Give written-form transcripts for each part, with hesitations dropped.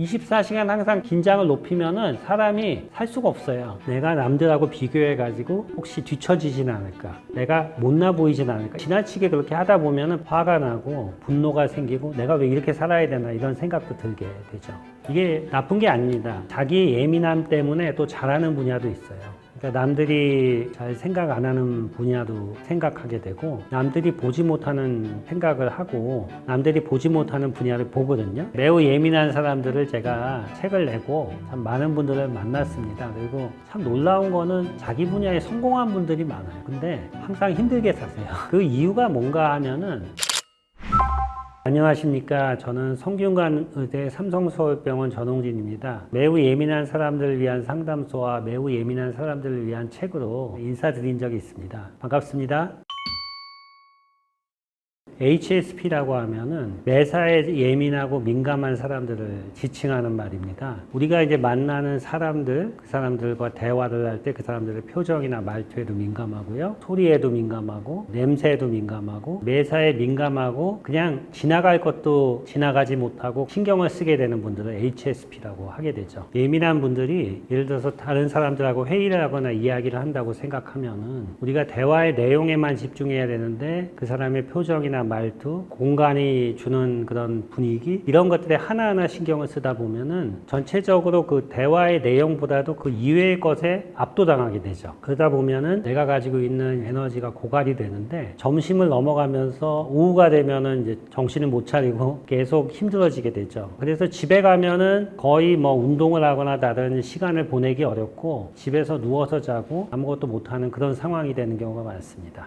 24시간 항상 긴장을 높이면은 사람이 살 수가 없어요. 내가 남들하고 비교해가지고 혹시 뒤처지진 않을까? 내가 못나 보이진 않을까? 지나치게 그렇게 하다 보면은 화가 나고 분노가 생기고 내가 왜 이렇게 살아야 되나 이런 생각도 들게 되죠. 이게 나쁜 게 아닙니다. 자기 예민함 때문에 또 잘하는 분야도 있어요. 그러니까 남들이 잘 생각 안 하는 분야도 생각하게 되고 남들이 보지 못하는 생각을 하고 남들이 보지 못하는 분야를 보거든요. 매우 예민한 사람들을 제가 책을 내고 참 많은 분들을 만났습니다. 그리고 참 놀라운 거는 자기 분야에 성공한 분들이 많아요. 근데 항상 힘들게 사세요. 그 이유가 뭔가 하면은 안녕하십니까. 저는 성균관의대 삼성서울병원 전홍진입니다. 매우 예민한 사람들을 위한 상담소와 매우 예민한 사람들을 위한 책으로 인사드린 적이 있습니다. 반갑습니다. HSP라고 하면은 매사에 예민하고 민감한 사람들을 지칭하는 말입니다. 우리가 이제 만나는 사람들, 그 사람들과 대화를 할 때 그 사람들의 표정이나 말투에도 민감하고요. 소리에도 민감하고, 냄새에도 민감하고, 매사에 민감하고, 그냥 지나갈 것도 지나가지 못하고 신경을 쓰게 되는 분들을 HSP라고 하게 되죠. 예민한 분들이 예를 들어서 다른 사람들하고 회의를 하거나 이야기를 한다고 생각하면은 우리가 대화의 내용에만 집중해야 되는데 그 사람의 표정이나 말투, 공간이 주는 그런 분위기 이런 것들에 하나하나 신경을 쓰다 보면은 전체적으로 그 대화의 내용보다도 그 이외의 것에 압도당하게 되죠. 그러다 보면은 내가 가지고 있는 에너지가 고갈이 되는데 점심을 넘어가면서 오후가 되면은 이제 정신을 못 차리고 계속 힘들어지게 되죠. 그래서 집에 가면은 거의 뭐 운동을 하거나 다른 시간을 보내기 어렵고 집에서 누워서 자고 아무것도 못하는 그런 상황이 되는 경우가 많습니다.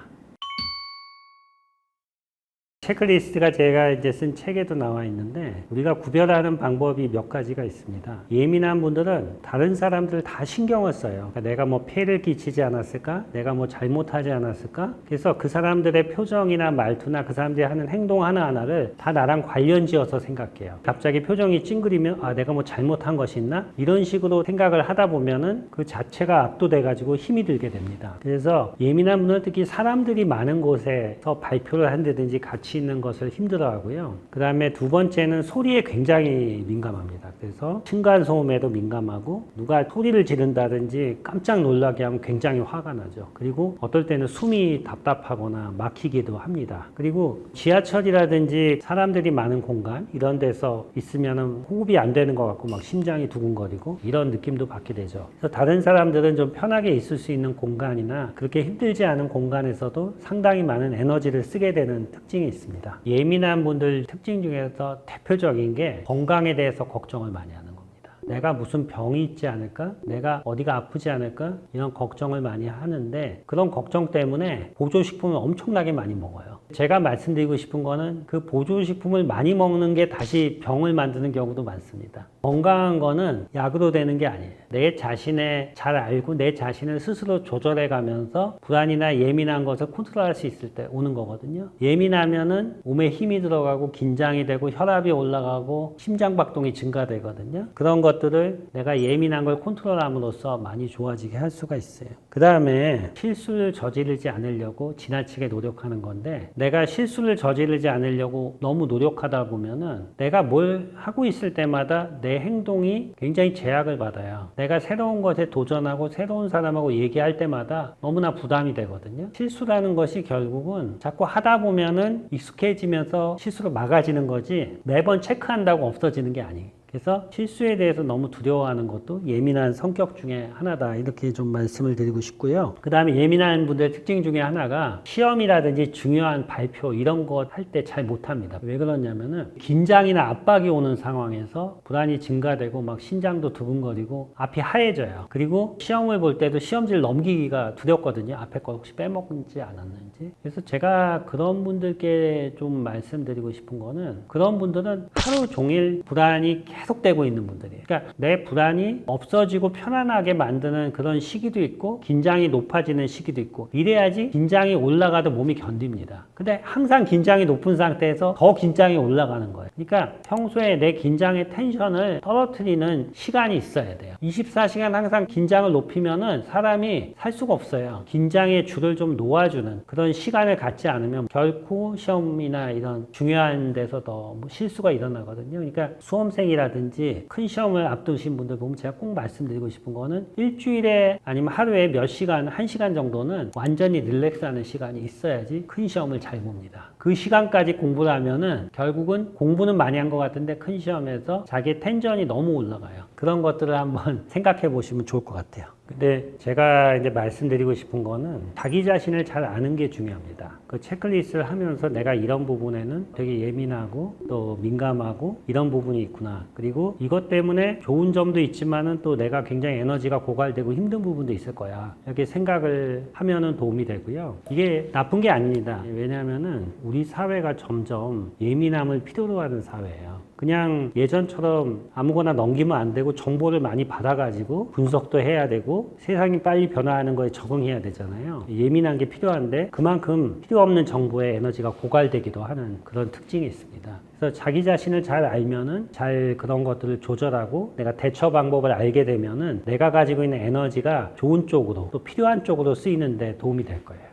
체크리스트가 제가 이제 쓴 책에도 나와 있는데 우리가 구별하는 방법이 몇 가지가 있습니다. 예민한 분들은 다른 사람들을 다 신경을 써요. 그러니까 내가 뭐 폐를 끼치지 않았을까? 내가 뭐 잘못하지 않았을까? 그래서 그 사람들의 표정이나 말투나 그 사람들이 하는 행동 하나하나를 다 나랑 관련 지어서 생각해요. 갑자기 표정이 찡그리면 아 내가 뭐 잘못한 것이 있나? 이런 식으로 생각을 하다 보면은 그 자체가 압도돼 가지고 힘이 들게 됩니다. 그래서 예민한 분들은 특히 사람들이 많은 곳에서 발표를 한다든지 같이 있는 것을 힘들어하고요. 그 다음에 두 번째는 소리에 굉장히 민감합니다. 그래서 층간소음에도 민감하고 누가 소리를 지른다든지 깜짝 놀라게 하면 굉장히 화가 나죠. 그리고 어떨 때는 숨이 답답하거나 막히기도 합니다. 그리고 지하철이라든지 사람들이 많은 공간 이런 데서 있으면 호흡이 안 되는 것 같고 막 심장이 두근거리고 이런 느낌도 받게 되죠. 그래서 다른 사람들은 좀 편하게 있을 수 있는 공간이나 그렇게 힘들지 않은 공간에서도 상당히 많은 에너지를 쓰게 되는 특징이 있습니다. 예민한 분들 특징 중에서 대표적인 게 건강에 대해서 걱정을 많이 하는 겁니다. 내가 무슨 병이 있지 않을까? 내가 어디가 아프지 않을까? 이런 걱정을 많이 하는데 그런 걱정 때문에 보조식품을 엄청나게 많이 먹어요. 제가 말씀드리고 싶은 거는 그 보조식품을 많이 먹는 게 다시 병을 만드는 경우도 많습니다. 건강한 거는 약으로 되는 게 아니에요. 내 자신을 잘 알고 내 자신을 스스로 조절해 가면서 불안이나 예민한 것을 컨트롤할 수 있을 때 오는 거거든요. 예민하면은 몸에 힘이 들어가고 긴장이 되고 혈압이 올라가고 심장박동이 증가되거든요. 그런 것들을 내가 예민한 걸 컨트롤함으로써 많이 좋아지게 할 수가 있어요. 그 다음에 실수를 저지르지 않으려고 지나치게 노력하는 건데 내가 실수를 저지르지 않으려고 너무 노력하다 보면은 내가 뭘 하고 있을 때마다 내 행동이 굉장히 제약을 받아요. 내가 새로운 것에 도전하고 새로운 사람하고 얘기할 때마다 너무나 부담이 되거든요. 실수라는 것이 결국은 자꾸 하다 보면은 익숙해지면서 실수로 막아지는 거지 매번 체크한다고 없어지는 게 아니에요. 그래서 실수에 대해서 너무 두려워하는 것도 예민한 성격 중에 하나다 이렇게 좀 말씀을 드리고 싶고요. 그 다음에 예민한 분들의 특징 중에 하나가 시험이라든지 중요한 발표 이런 것 할 때 잘 못합니다. 왜 그러냐면은 긴장이나 압박이 오는 상황에서 불안이 증가되고 막 심장도 두근거리고 앞이 하얘져요. 그리고 시험을 볼 때도 시험지를 넘기기가 두렵거든요. 앞에 거 혹시 빼먹은지 않았는지. 그래서 제가 그런 분들께 좀 말씀드리고 싶은 거는 그런 분들은 하루 종일 불안이 계속되고 있는 분들이에요. 그러니까 내 불안이 없어지고 편안하게 만드는 그런 시기도 있고 긴장이 높아지는 시기도 있고 이래야지 긴장이 올라가도 몸이 견딥니다. 근데 항상 긴장이 높은 상태에서 더 긴장이 올라가는 거예요. 그러니까 평소에 내 긴장의 텐션을 떨어뜨리는 시간이 있어야 돼요. 24시간 항상 긴장을 높이면은 사람이 살 수가 없어요. 긴장의 줄을 좀 놓아주는 그런 시간을 갖지 않으면 결코 시험이나 이런 중요한 데서 더 실수가 일어나거든요. 그러니까 수험생이라 시험이라든지 큰 시험을 앞두신 분들 보면 제가 꼭 말씀드리고 싶은 거는 일주일에 아니면 하루에 몇 시간, 1시간 정도는 완전히 릴렉스하는 시간이 있어야지 큰 시험을 잘 봅니다. 그 시간까지 공부를 하면은 결국은 공부는 많이 한 것 같은데 큰 시험에서 자기의 텐션이 너무 올라가요. 그런 것들을 한번 생각해 보시면 좋을 것 같아요. 근데 제가 이제 말씀드리고 싶은 거는 자기 자신을 잘 아는 게 중요합니다. 그 체크리스트를 하면서 내가 이런 부분에는 되게 예민하고 또 민감하고 이런 부분이 있구나. 그리고 이것 때문에 좋은 점도 있지만은 또 내가 굉장히 에너지가 고갈되고 힘든 부분도 있을 거야. 이렇게 생각을 하면은 도움이 되고요. 이게 나쁜 게 아닙니다. 왜냐하면은 우리 사회가 점점 예민함을 필요로 하는 사회예요. 그냥 예전처럼 아무거나 넘기면 안 되고 정보를 많이 받아가지고 분석도 해야 되고 세상이 빨리 변화하는 거에 적응해야 되잖아요. 예민한 게 필요한데 그만큼 필요 없는 정보에 에너지가 고갈되기도 하는 그런 특징이 있습니다. 그래서 자기 자신을 잘 알면은 잘 그런 것들을 조절하고 내가 대처 방법을 알게 되면은 내가 가지고 있는 에너지가 좋은 쪽으로 또 필요한 쪽으로 쓰이는데 도움이 될 거예요.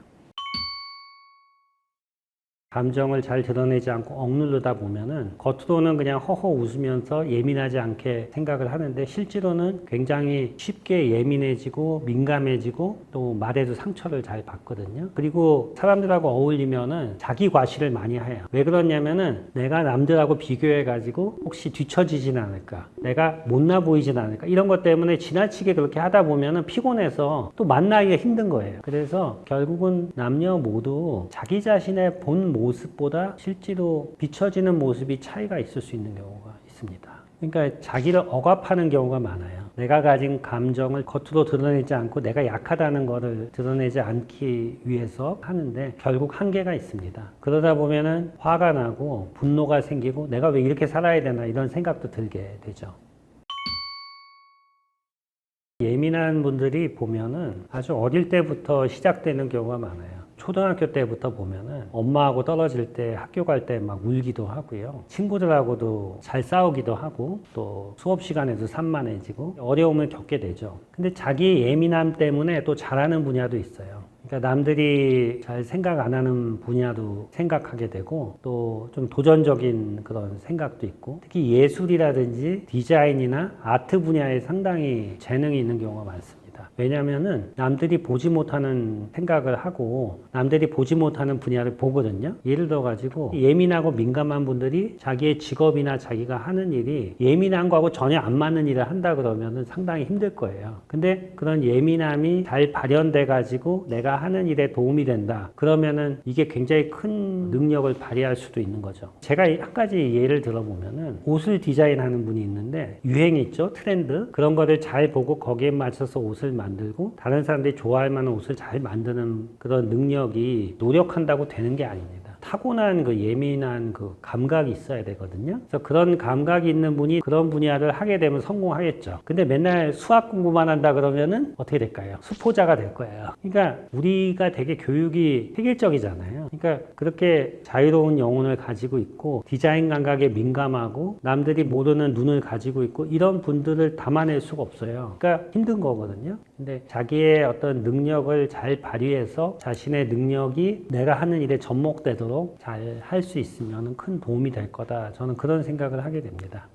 감정을 잘 드러내지 않고 억누르다 보면은 겉으로는 그냥 허허 웃으면서 예민하지 않게 생각을 하는데 실제로는 굉장히 쉽게 예민해지고 민감해지고 또 말에도 상처를 잘 받거든요. 그리고 사람들하고 어울리면은 자기 과시를 많이 해요. 왜 그러냐면은 내가 남들하고 비교해 가지고 혹시 뒤처지진 않을까, 내가 못나 보이진 않을까, 이런 것 때문에 지나치게 그렇게 하다 보면은 피곤해서 또 만나기가 힘든 거예요. 그래서 결국은 남녀 모두 자기 자신의 본 모습보다 실제로 비춰지는 모습이 차이가 있을 수 있는 경우가 있습니다. 그러니까 자기를 억압하는 경우가 많아요. 내가 가진 감정을 겉으로 드러내지 않고 내가 약하다는 것을 드러내지 않기 위해서 하는데 결국 한계가 있습니다. 그러다 보면은 화가 나고 분노가 생기고 내가 왜 이렇게 살아야 되나 이런 생각도 들게 되죠. 예민한 분들이 보면은 아주 어릴 때부터 시작되는 경우가 많아요. 초등학교 때부터 보면은 엄마하고 떨어질 때 학교 갈 때 막 울기도 하고요. 친구들하고도 잘 싸우기도 하고 또 수업 시간에도 산만해지고 어려움을 겪게 되죠. 근데 자기 예민함 때문에 또 잘하는 분야도 있어요. 그러니까 남들이 잘 생각 안 하는 분야도 생각하게 되고 또 좀 도전적인 그런 생각도 있고 특히 예술이라든지 디자인이나 아트 분야에 상당히 재능이 있는 경우가 많습니다. 왜냐하면은 남들이 보지 못하는 생각을 하고 남들이 보지 못하는 분야를 보거든요. 예를 들어 가지고 예민하고 민감한 분들이 자기의 직업이나 자기가 하는 일이 예민한 거하고 전혀 안 맞는 일을 한다 그러면은 상당히 힘들 거예요. 근데 그런 예민함이 잘 발현돼 가지고 내가 하는 일에 도움이 된다. 그러면은 이게 굉장히 큰 능력을 발휘할 수도 있는 거죠. 제가 한 가지 예를 들어보면은 옷을 디자인하는 분이 있는데 유행이 있죠. 트렌드. 그런 거를 잘 보고 거기에 맞춰서 옷을 만들고 다른 사람들이 좋아할 만한 옷을 잘 만드는 그런 능력이 노력한다고 되는 게 아닙니다. 타고난 그 예민한 그 감각이 있어야 되거든요. 그래서 그런 감각이 있는 분이 그런 분야를 하게 되면 성공하겠죠. 근데 맨날 수학 공부만 한다 그러면은 어떻게 될까요? 수포자가 될 거예요. 그러니까 우리가 되게 교육이 획일적이잖아요. 그러니까 그렇게 자유로운 영혼을 가지고 있고 디자인 감각에 민감하고 남들이 모르는 눈을 가지고 있고 이런 분들을 담아낼 수가 없어요. 그러니까 힘든 거거든요. 근데 자기의 어떤 능력을 잘 발휘해서 자신의 능력이 내가 하는 일에 접목되도록 잘 할 수 있으면 큰 도움이 될 거다. 저는 그런 생각을 하게 됩니다.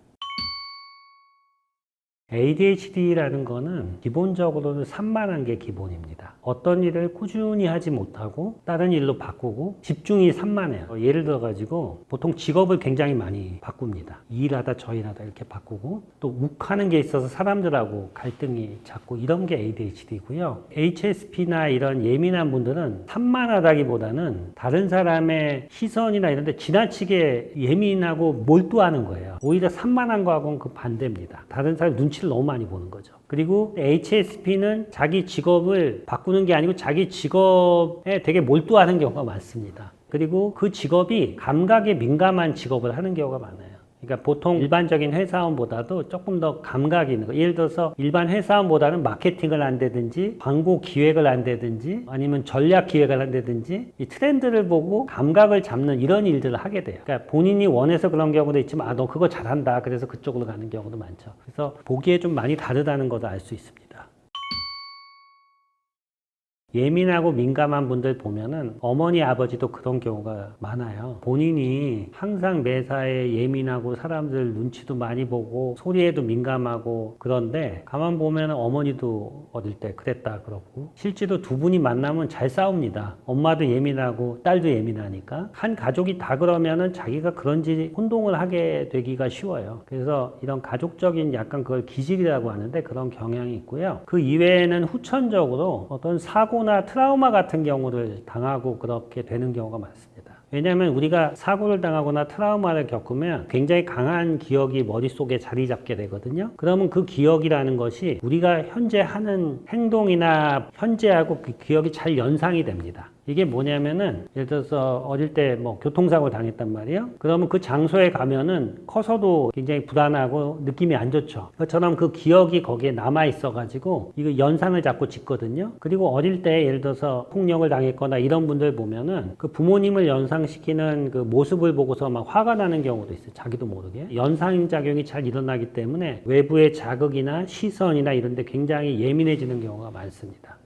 ADHD라는 거는 기본적으로는 산만한 게 기본입니다. 어떤 일을 꾸준히 하지 못하고 다른 일로 바꾸고 집중이 산만해요. 예를 들어 가지고 보통 직업을 굉장히 많이 바꿉니다. 이 일하다 저 일하다 이렇게 바꾸고 또 욱하는 게 있어서 사람들하고 갈등이 자꾸 이런 게 ADHD고요. HSP나 이런 예민한 분들은 산만하다기보다는 다른 사람의 시선이나 이런 데 지나치게 예민하고 몰두하는 거예요. 오히려 산만한 거하고는 그 반대입니다. 다른 사람 눈치를 너무 많이 보는 거죠. 그리고 HSP는 자기 직업을 바꾸는 게 아니고 자기 직업에 되게 몰두하는 경우가 많습니다. 그리고 그 직업이 감각에 민감한 직업을 하는 경우가 많아요. 그러니까 보통 일반적인 회사원보다도 조금 더 감각이 있는 거. 예를 들어서 일반 회사원보다는 마케팅을 한다든지 광고 기획을 한다든지 아니면 전략 기획을 한다든지 이 트렌드를 보고 감각을 잡는 이런 일들을 하게 돼요. 그러니까 본인이 원해서 그런 경우도 있지만 아, 너 그거 잘한다. 그래서 그쪽으로 가는 경우도 많죠. 그래서 보기에 좀 많이 다르다는 것을 알 수 있습니다. 예민하고 민감한 분들 보면은 어머니 아버지도 그런 경우가 많아요. 본인이 항상 매사에 예민하고 사람들 눈치도 많이 보고 소리에도 민감하고 그런데 가만 보면 어머니도 어릴 때 그랬다 그러고 실제로 두 분이 만나면 잘 싸웁니다. 엄마도 예민하고 딸도 예민하니까 한 가족이 다 그러면은 자기가 그런지 혼동을 하게 되기가 쉬워요. 그래서 이런 가족적인 약간 그걸 기질이라고 하는데 그런 경향이 있고요. 그 이외에는 후천적으로 어떤 사고나 트라우마 같은 경우를 당하고 그렇게 되는 경우가 많습니다. 왜냐하면 우리가 사고를 당하거나 트라우마를 겪으면 굉장히 강한 기억이 머릿속에 자리 잡게 되거든요. 그러면 그 기억이라는 것이 우리가 현재 하는 행동이나 현재하고 그 기억이 잘 연상이 됩니다. 이게 뭐냐면은 예를 들어서 어릴 때 뭐 교통사고를 당했단 말이에요. 그러면 그 장소에 가면은 커서도 굉장히 불안하고 느낌이 안 좋죠. 그처럼 그 기억이 거기에 남아 있어 가지고 이거 연상을 자꾸 짓거든요. 그리고 어릴 때 예를 들어서 폭력을 당했거나 이런 분들 보면은 그 부모님을 연상시키는 그 모습을 보고서 막 화가 나는 경우도 있어요. 자기도 모르게. 연상작용이 잘 일어나기 때문에 외부의 자극이나 시선이나 이런 데 굉장히 예민해지는 경우가 많습니다.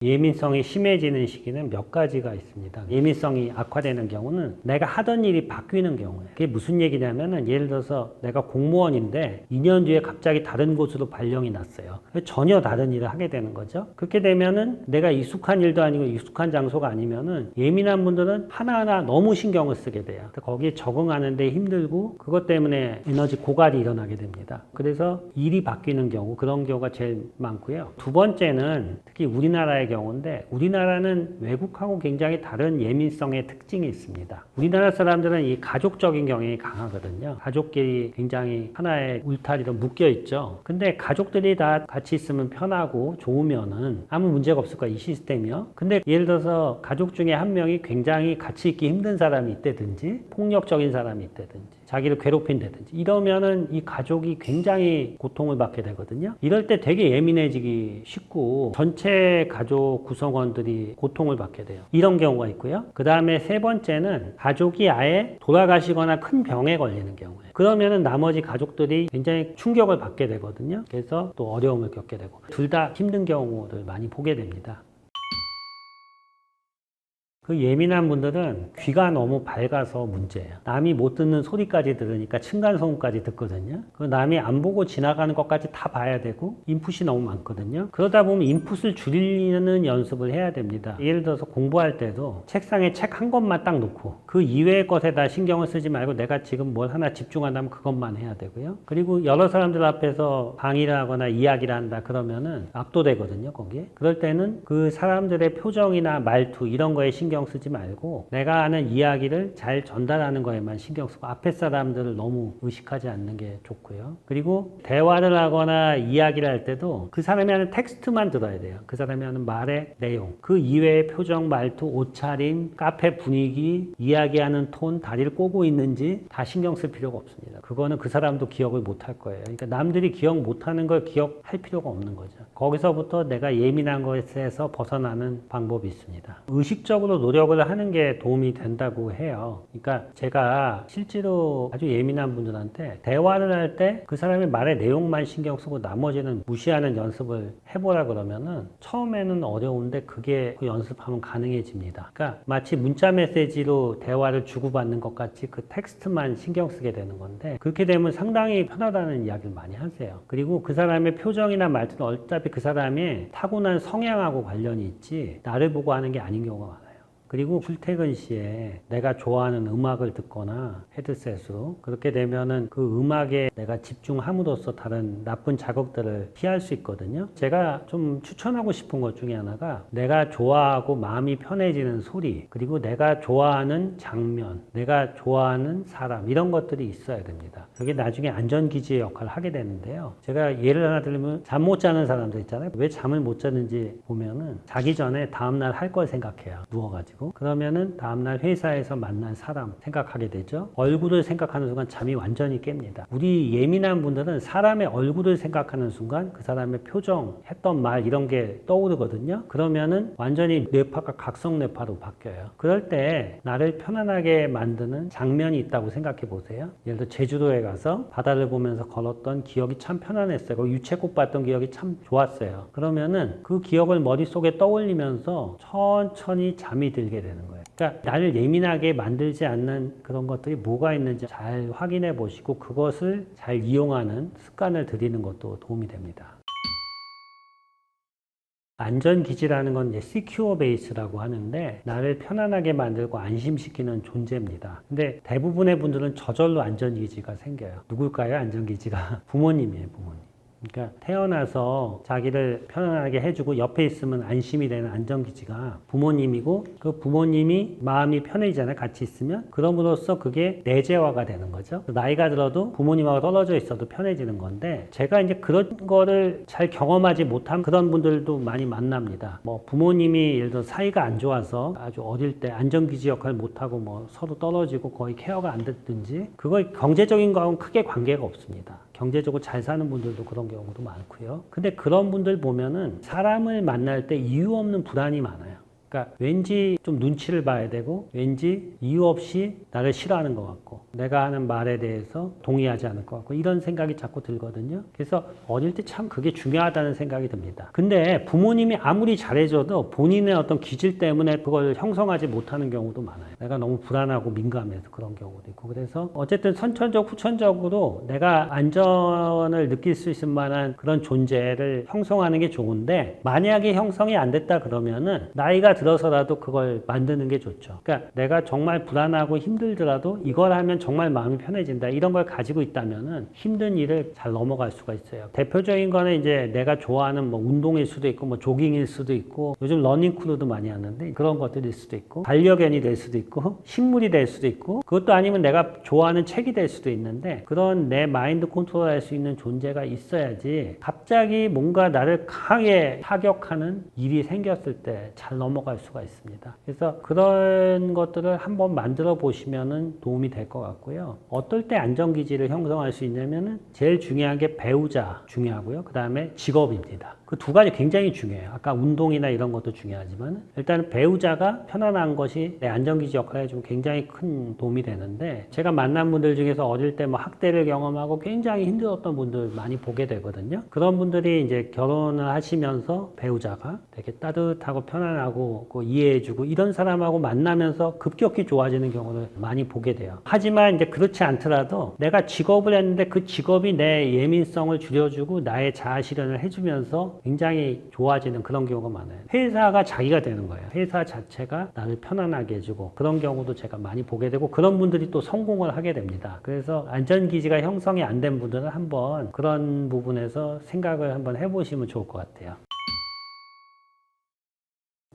예민성이 심해지는 시기는 몇 가지가 있습니다. 예민성이 악화되는 경우는 내가 하던 일이 바뀌는 경우예요. 그게 무슨 얘기냐면은 예를 들어서 내가 공무원인데 2년 뒤에 갑자기 다른 곳으로 발령이 났어요. 전혀 다른 일을 하게 되는 거죠. 그렇게 되면은 내가 익숙한 일도 아니고 익숙한 장소가 아니면은 예민한 분들은 하나하나 너무 신경을 쓰게 돼요. 거기에 적응하는데 힘들고 그것 때문에 에너지 고갈이 일어나게 됩니다. 그래서 일이 바뀌는 경우 그런 경우가 제일 많고요. 두 번째는 특히 우리나라의 경우인데 우리나라는 외국하고 굉장히 다른 예민성의 특징이 있습니다. 우리나라 사람들은 이 가족적인 경향이 강하거든요. 가족끼리 굉장히 하나의 울타리로 묶여 있죠. 근데 가족들이 다 같이 있으면 편하고 좋으면은 아무 문제가 없을 거야, 이 시스템이요. 근데 예를 들어서 가족 중에 한 명이 굉장히 같이 있기 힘든 사람이 있다든지 폭력적인 사람이 있다든지 자기를 괴롭힌다든지 이러면은 이 가족이 굉장히 고통을 받게 되거든요. 이럴 때 되게 예민해지기 쉽고 전체 가족 구성원들이 고통을 받게 돼요. 이런 경우가 있고요. 그 다음에 세 번째는 가족이 아예 돌아가시거나 큰 병에 걸리는 경우예요. 그러면은 나머지 가족들이 굉장히 충격을 받게 되거든요. 그래서 또 어려움을 겪게 되고 둘 다 힘든 경우를 많이 보게 됩니다. 그 예민한 분들은 귀가 너무 밝아서 문제예요. 남이 못 듣는 소리까지 들으니까 층간소음까지 듣거든요. 그 남이 안 보고 지나가는 것까지 다 봐야 되고 인풋이 너무 많거든요. 그러다 보면 인풋을 줄이는 연습을 해야 됩니다. 예를 들어서 공부할 때도 책상에 책 한 권만 딱 놓고 그 이외의 것에다 신경을 쓰지 말고 내가 지금 뭘 하나 집중한다면 그것만 해야 되고요. 그리고 여러 사람들 앞에서 강의를 하거나 이야기를 한다 그러면은 압도되거든요, 거기에. 그럴 때는 그 사람들의 표정이나 말투 이런 거에 신경 쓰지 말고 내가 하는 이야기를 잘 전달하는 거에만 신경 쓰고 앞에 사람들을 너무 의식하지 않는 게 좋고요. 그리고 대화를 하거나 이야기를 할 때도 그 사람이 하는 텍스트만 들어야 돼요. 그 사람이 하는 말의 내용, 그 이외의 표정, 말투, 옷차림, 카페 분위기, 이야기하는 톤, 다리를 꼬고 있는지 다 신경 쓸 필요가 없습니다. 그거는 그 사람도 기억을 못 할 거예요. 그러니까 남들이 기억 못 하는 걸 기억할 필요가 없는 거죠. 거기서부터 내가 예민한 것에서 벗어나는 방법이 있습니다. 의식적으로 노력을 하는 게 도움이 된다고 해요. 그러니까 제가 실제로 아주 예민한 분들한테 대화를 할 때 그 사람의 말의 내용만 신경 쓰고 나머지는 무시하는 연습을 해보라 그러면은 처음에는 어려운데 그게 그 연습하면 가능해집니다. 그러니까 마치 문자 메시지로 대화를 주고받는 것 같이 그 텍스트만 신경 쓰게 되는 건데 그렇게 되면 상당히 편하다는 이야기를 많이 하세요. 그리고 그 사람의 표정이나 말투는 어차피 그 사람의 타고난 성향하고 관련이 있지 나를 보고 하는 게 아닌 경우가 많아요. 그리고 출퇴근 시에 내가 좋아하는 음악을 듣거나 헤드셋으로 그렇게 되면은 그 음악에 내가 집중함으로써 다른 나쁜 자극들을 피할 수 있거든요. 제가 좀 추천하고 싶은 것 중에 하나가 내가 좋아하고 마음이 편해지는 소리 그리고 내가 좋아하는 장면, 내가 좋아하는 사람 이런 것들이 있어야 됩니다. 그게 나중에 안전기지의 역할을 하게 되는데요. 제가 예를 하나 들면 잠 못 자는 사람들 있잖아요. 왜 잠을 못 자는지 보면은 자기 전에 다음날 할 걸 생각해요. 누워가지고. 가지고 그러면은 다음날 회사에서 만난 사람 생각하게 되죠. 얼굴을 생각하는 순간 잠이 완전히 깹니다. 우리 예민한 분들은 사람의 얼굴을 생각하는 순간 그 사람의 표정, 했던 말 이런 게 떠오르거든요. 그러면은 완전히 뇌파가 각성뇌파로 바뀌어요. 그럴 때 나를 편안하게 만드는 장면이 있다고 생각해 보세요. 예를 들어 제주도에 가서 바다를 보면서 걸었던 기억이 참 편안했어요. 그 유채꽃 봤던 기억이 참 좋았어요. 그러면은 그 기억을 머릿속에 떠올리면서 천천히 잠이 들게 되는 거예요. 그러니까 나를 예민하게 만들지 않는 그런 것들이 뭐가 있는지 잘 확인해 보시고 그것을 잘 이용하는 습관을 들이는 것도 도움이 됩니다. 안전기지라는 건 이제 secure base라고 하는데 나를 편안하게 만들고 안심시키는 존재입니다. 근데 대부분의 분들은 저절로 안전기지가 생겨요. 누굴까요? 안전기지가 부모님이에요. 부모님. 그러니까 태어나서 자기를 편안하게 해주고 옆에 있으면 안심이 되는 안전기지가 부모님이고 그 부모님이 마음이 편해지잖아요. 같이 있으면. 그럼으로써 그게 내재화가 되는 거죠. 나이가 들어도 부모님하고 떨어져 있어도 편해지는 건데 제가 이제 그런 거를 잘 경험하지 못한 그런 분들도 많이 만납니다. 뭐 부모님이 예를 들어 사이가 안 좋아서 아주 어릴 때 안전기지 역할을 못하고 뭐 서로 떨어지고 거의 케어가 안 됐든지 그거 경제적인 거하고는 크게 관계가 없습니다. 경제적으로 잘 사는 분들도 그런 경우도 많고요. 근데 그런 분들 보면은 사람을 만날 때 이유 없는 불안이 많아요. 그러니까 왠지 좀 눈치를 봐야 되고 왠지 이유 없이 나를 싫어하는 것 같고 내가 하는 말에 대해서 동의하지 않을 것 같고 이런 생각이 자꾸 들거든요. 그래서 어릴 때 참 그게 중요하다는 생각이 듭니다. 근데 부모님이 아무리 잘해줘도 본인의 어떤 기질 때문에 그걸 형성하지 못하는 경우도 많아요. 내가 너무 불안하고 민감해서 그런 경우도 있고 그래서 어쨌든 선천적 후천적으로 내가 안전을 느낄 수 있을 만한 그런 존재를 형성하는 게 좋은데 만약에 형성이 안 됐다 그러면은 나이가 들어서라도 그걸 만드는 게 좋죠. 그러니까 내가 정말 불안하고 힘들더라도 이걸 하면 정말 마음이 편해진다. 이런 걸 가지고 있다면은 힘든 일을 잘 넘어갈 수가 있어요. 대표적인 거는 이제 내가 좋아하는 뭐 운동일 수도 있고 뭐 조깅일 수도 있고 요즘 러닝 크루도 많이 하는데 그런 것들일 수도 있고 반려견이 될 수도 있고 식물이 될 수도 있고 그것도 아니면 내가 좋아하는 책이 될 수도 있는데 그런 내 마인드 컨트롤할 수 있는 존재가 있어야지 갑자기 뭔가 나를 강하게 타격하는 일이 생겼을 때 잘 넘어갈 수가 있습니다. 그래서 그런 것들을 한번 만들어 보시면은 도움이 될 것 같고요. 어떨 때 안전기지를 형성할 수 있냐면은 제일 중요한 게 배우자 중요하고요. 그 다음에 직업입니다. 그 두 가지 굉장히 중요해요. 아까 운동이나 이런 것도 중요하지만 일단 배우자가 편안한 것이 내 안전기지 역할에 좀 굉장히 큰 도움이 되는데 제가 만난 분들 중에서 어릴 때 뭐 학대를 경험하고 굉장히 힘들었던 분들 많이 보게 되거든요. 그런 분들이 이제 결혼을 하시면서 배우자가 되게 따뜻하고 편안하고 이해해주고 이런 사람하고 만나면서 급격히 좋아지는 경우를 많이 보게 돼요. 하지만 이제 그렇지 않더라도 내가 직업을 했는데 그 직업이 내 예민성을 줄여주고 나의 자아 실현을 해주면서 굉장히 좋아지는 그런 경우가 많아요. 회사가 자기가 되는 거예요. 회사 자체가 나를 편안하게 해주고 그런 경우도 제가 많이 보게 되고 그런 분들이 또 성공을 하게 됩니다. 그래서 안전기지가 형성이 안 된 분들은 한번 그런 부분에서 생각을 한번 해보시면 좋을 것 같아요.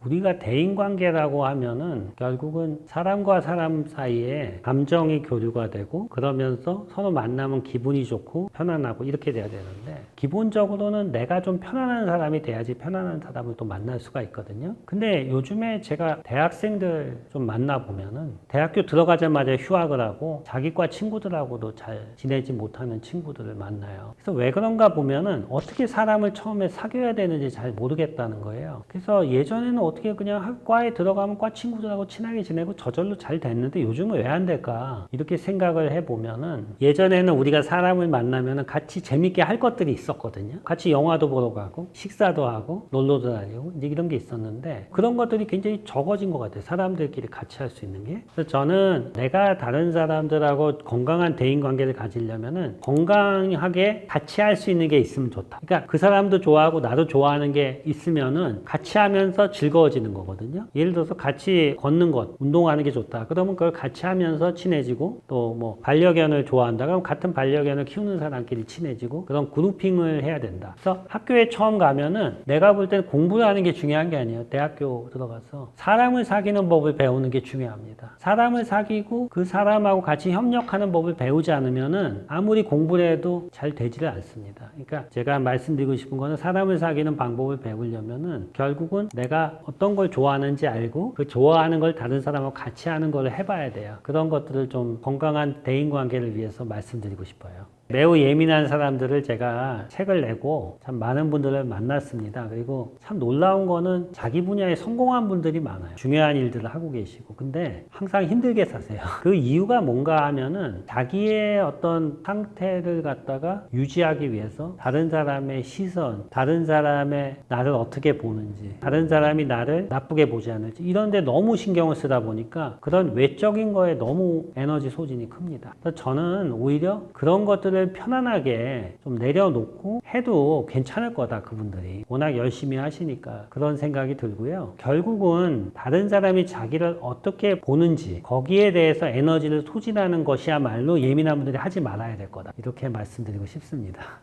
우리가 대인관계라고 하면은 결국은 사람과 사람 사이에 감정이 교류가 되고 그러면서 서로 만나면 기분이 좋고 편안하고 이렇게 돼야 되는데 기본적으로는 내가 좀 편안한 사람이 돼야지 편안한 사람을 또 만날 수가 있거든요. 근데 요즘에 제가 대학생들 좀 만나보면은 대학교 들어가자마자 휴학을 하고 자기과 친구들하고도 잘 지내지 못하는 친구들을 만나요. 그래서 왜 그런가 보면은 어떻게 사람을 처음에 사귀어야 되는지 잘 모르겠다는 거예요. 그래서 예전에는 어떻게 그냥 과에 들어가면 과 친구들하고 친하게 지내고 저절로 잘 됐는데 요즘은 왜 안 될까? 이렇게 생각을 해보면은 예전에는 우리가 사람을 만나면은 같이 재밌게 할 것들이 있었거든요. 같이 영화도 보러 가고 식사도 하고 놀러도 다니고 이제 이런 게 있었는데 그런 것들이 굉장히 적어진 것 같아요. 사람들끼리 같이 할 수 있는 게. 그래서 저는 내가 다른 사람들하고 건강한 대인관계를 가지려면은 건강하게 같이 할 수 있는 게 있으면 좋다. 그러니까 그 사람도 좋아하고 나도 좋아하는 게 있으면은 같이 하면서 즐거워지는 거거든요. 예를 들어서 같이 걷는 것, 운동하는 게 좋다. 그러면 그걸 같이 하면서 친해지고 또 뭐 반려견을 좋아한다. 그럼 같은 반려견을 키우는 사람끼리 친해지고 그런 그룹핑을 해야 된다. 그래서 학교에 처음 가면은 내가 볼 때는 공부를 하는 게 중요한 게 아니에요. 대학교 들어가서 사람을 사귀는 법을 배우는 게 중요합니다. 사람을 사귀고 그 사람하고 같이 협력하는 법을 배우지 않으면은 아무리 공부를 해도 잘 되지를 않습니다. 그러니까 제가 말씀드리고 싶은 거는 사람을 사귀는 방법을 배우려면은 결국은 내가 어떤 걸 좋아하는지 알고 그 좋아하는 걸 다른 사람하고 같이 하는 걸 해봐야 돼요. 그런 것들을 좀 건강한 대인관계를 위해서 말씀드리고 싶어요. 매우 예민한 사람들을 제가 책을 내고 참 많은 분들을 만났습니다. 그리고 참 놀라운 거는 자기 분야에 성공한 분들이 많아요. 중요한 일들을 하고 계시고. 근데 항상 힘들게 사세요. 그 이유가 뭔가 하면은 자기의 어떤 상태를 갖다가 유지하기 위해서 다른 사람의 시선, 다른 사람의 나를 어떻게 보는지, 다른 사람이 나를 나쁘게 보지 않을지 이런 데 너무 신경을 쓰다 보니까 그런 외적인 거에 너무 에너지 소진이 큽니다. 그래서 저는 오히려 그런 것들을 편안하게 좀 내려놓고 해도 괜찮을 거다, 그분들이. 워낙 열심히 하시니까 그런 생각이 들고요. 결국은 다른 사람이 자기를 어떻게 보는지 거기에 대해서 에너지를 소진하는 것이야말로 예민한 분들이 하지 말아야 될 거다. 이렇게 말씀드리고 싶습니다.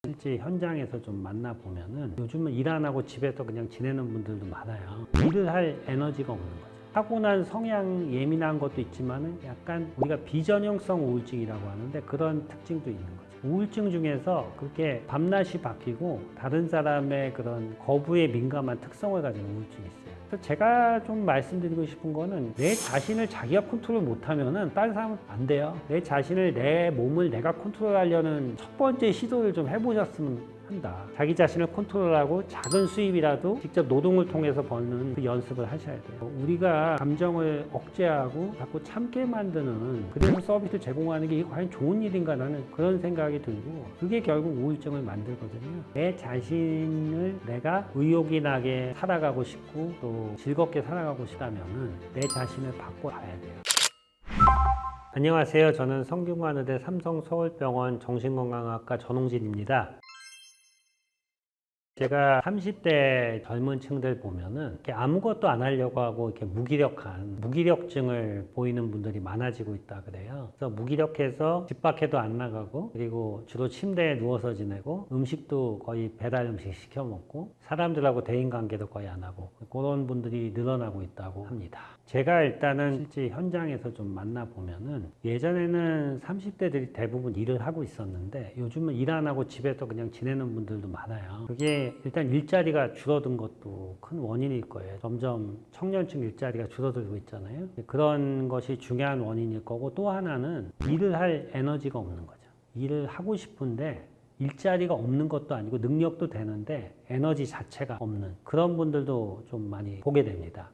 실제 현장에서 좀 만나보면은 요즘은 일 안 하고 집에서 그냥 지내는 분들도 많아요. 일을 할 에너지가 없는 거죠. 타고난 성향 예민한 것도 있지만은 약간 우리가 비전형성 우울증이라고 하는데 그런 특징도 있는 거죠. 우울증 중에서 그렇게 밤낮이 바뀌고 다른 사람의 그런 거부에 민감한 특성을 가진 우울증이 있어요. 그래서 제가 좀 말씀드리고 싶은 거는 내 자신을 자기가 컨트롤 못하면은 다른 사람은 안 돼요. 내 자신을, 내 몸을 내가 컨트롤하려는 첫 번째 시도를 좀 해보셨으면 한다. 자기 자신을 컨트롤하고 작은 수입이라도 직접 노동을 통해서 버는 그 연습을 하셔야 돼요. 우리가 감정을 억제하고 자꾸 참게 만드는, 그래서 서비스를 제공하는 게 과연 좋은 일인가, 나는 그런 생각이 들고, 그게 결국 우울증을 만들거든요. 내 자신을 내가 의욕이 나게 살아가고 싶고 또 즐겁게 살아가고 싶다면은 내 자신을 바꿔봐야 돼요. 안녕하세요. 저는 성균관의대 삼성서울병원 정신건강학과 전홍진입니다. 제가 30대 젊은 층들 보면은 이렇게 아무것도 안 하려고 하고 이렇게 무기력증을 보이는 분들이 많아지고 있다 그래요. 그래서 무기력해서 집 밖에도 안 나가고, 그리고 주로 침대에 누워서 지내고, 음식도 거의 배달 음식 시켜 먹고, 사람들하고 대인 관계도 거의 안 하고, 그런 분들이 늘어나고 있다고 합니다. 제가 일단은 실제 현장에서 좀 만나보면은 예전에는 30대들이 대부분 일을 하고 있었는데 요즘은 일 안 하고 집에서 그냥 지내는 분들도 많아요. 그게 일단 일자리가 줄어든 것도 큰 원인일 거예요. 점점 청년층 일자리가 줄어들고 있잖아요. 그런 것이 중요한 원인일 거고, 또 하나는 일을 할 에너지가 없는 거죠. 일을 하고 싶은데 일자리가 없는 것도 아니고 능력도 되는데 에너지 자체가 없는 그런 분들도 좀 많이 보게 됩니다.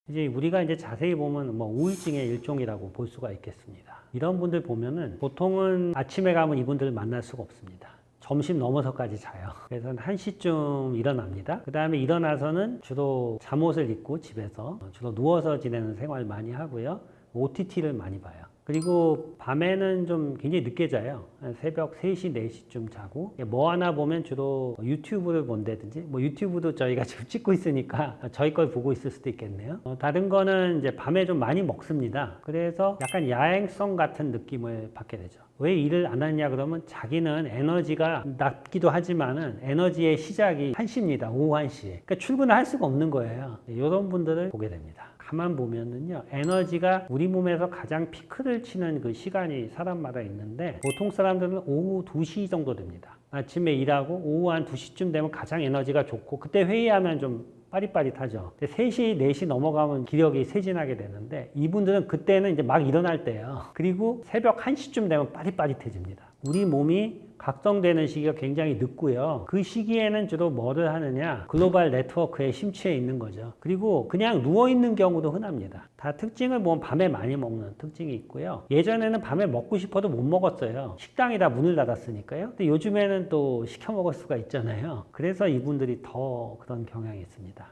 이제 우리가 이제 자세히 보면 뭐 우울증의 일종이라고 볼 수가 있겠습니다. 이런 분들 보면은 보통은 아침에 가면 이분들을 만날 수가 없습니다. 점심 넘어서까지 자요. 그래서 1시쯤 일어납니다. 그 다음에 일어나서는 주로 잠옷을 입고 집에서 주로 누워서 지내는 생활을 많이 하고요. OTT를 많이 봐요. 그리고 밤에는 좀 굉장히 늦게 자요. 새벽 3시, 4시쯤 자고, 뭐 하나 보면 주로 유튜브를 본다든지, 뭐 유튜브도 저희가 지금 찍고 있으니까 저희 걸 보고 있을 수도 있겠네요. 다른 거는 이제 밤에 좀 많이 먹습니다. 그래서 약간 야행성 같은 느낌을 받게 되죠. 왜 일을 안 하냐 그러면 자기는 에너지가 낮기도 하지만은 에너지의 시작이 1시입니다. 오후 1시. 그러니까 출근을 할 수가 없는 거예요. 이런 분들을 보게 됩니다. 가만 보면은요, 에너지가 우리 몸에서 가장 피크를 치는 그 시간이 사람마다 있는데 보통 사람들은 오후 2시 정도 됩니다. 아침에 일하고 오후 한 2시쯤 되면 가장 에너지가 좋고, 그때 회의하면 좀 빠릿빠릿하죠. 3시, 4시 넘어가면 기력이 쇠진하게 되는데 이분들은 그때는 이제 막 일어날 때예요. 그리고 새벽 1시쯤 되면 빠릿빠릿해집니다. 우리 몸이 각성되는 시기가 굉장히 늦고요. 그 시기에는 주로 뭐를 하느냐, 글로벌 네트워크에 심취해 있는 거죠. 그리고 그냥 누워있는 경우도 흔합니다. 다 특징을 보면 밤에 많이 먹는 특징이 있고요. 예전에는 밤에 먹고 싶어도 못 먹었어요. 식당이 다 문을 닫았으니까요. 근데 요즘에는 또 시켜 먹을 수가 있잖아요. 그래서 이분들이 더 그런 경향이 있습니다.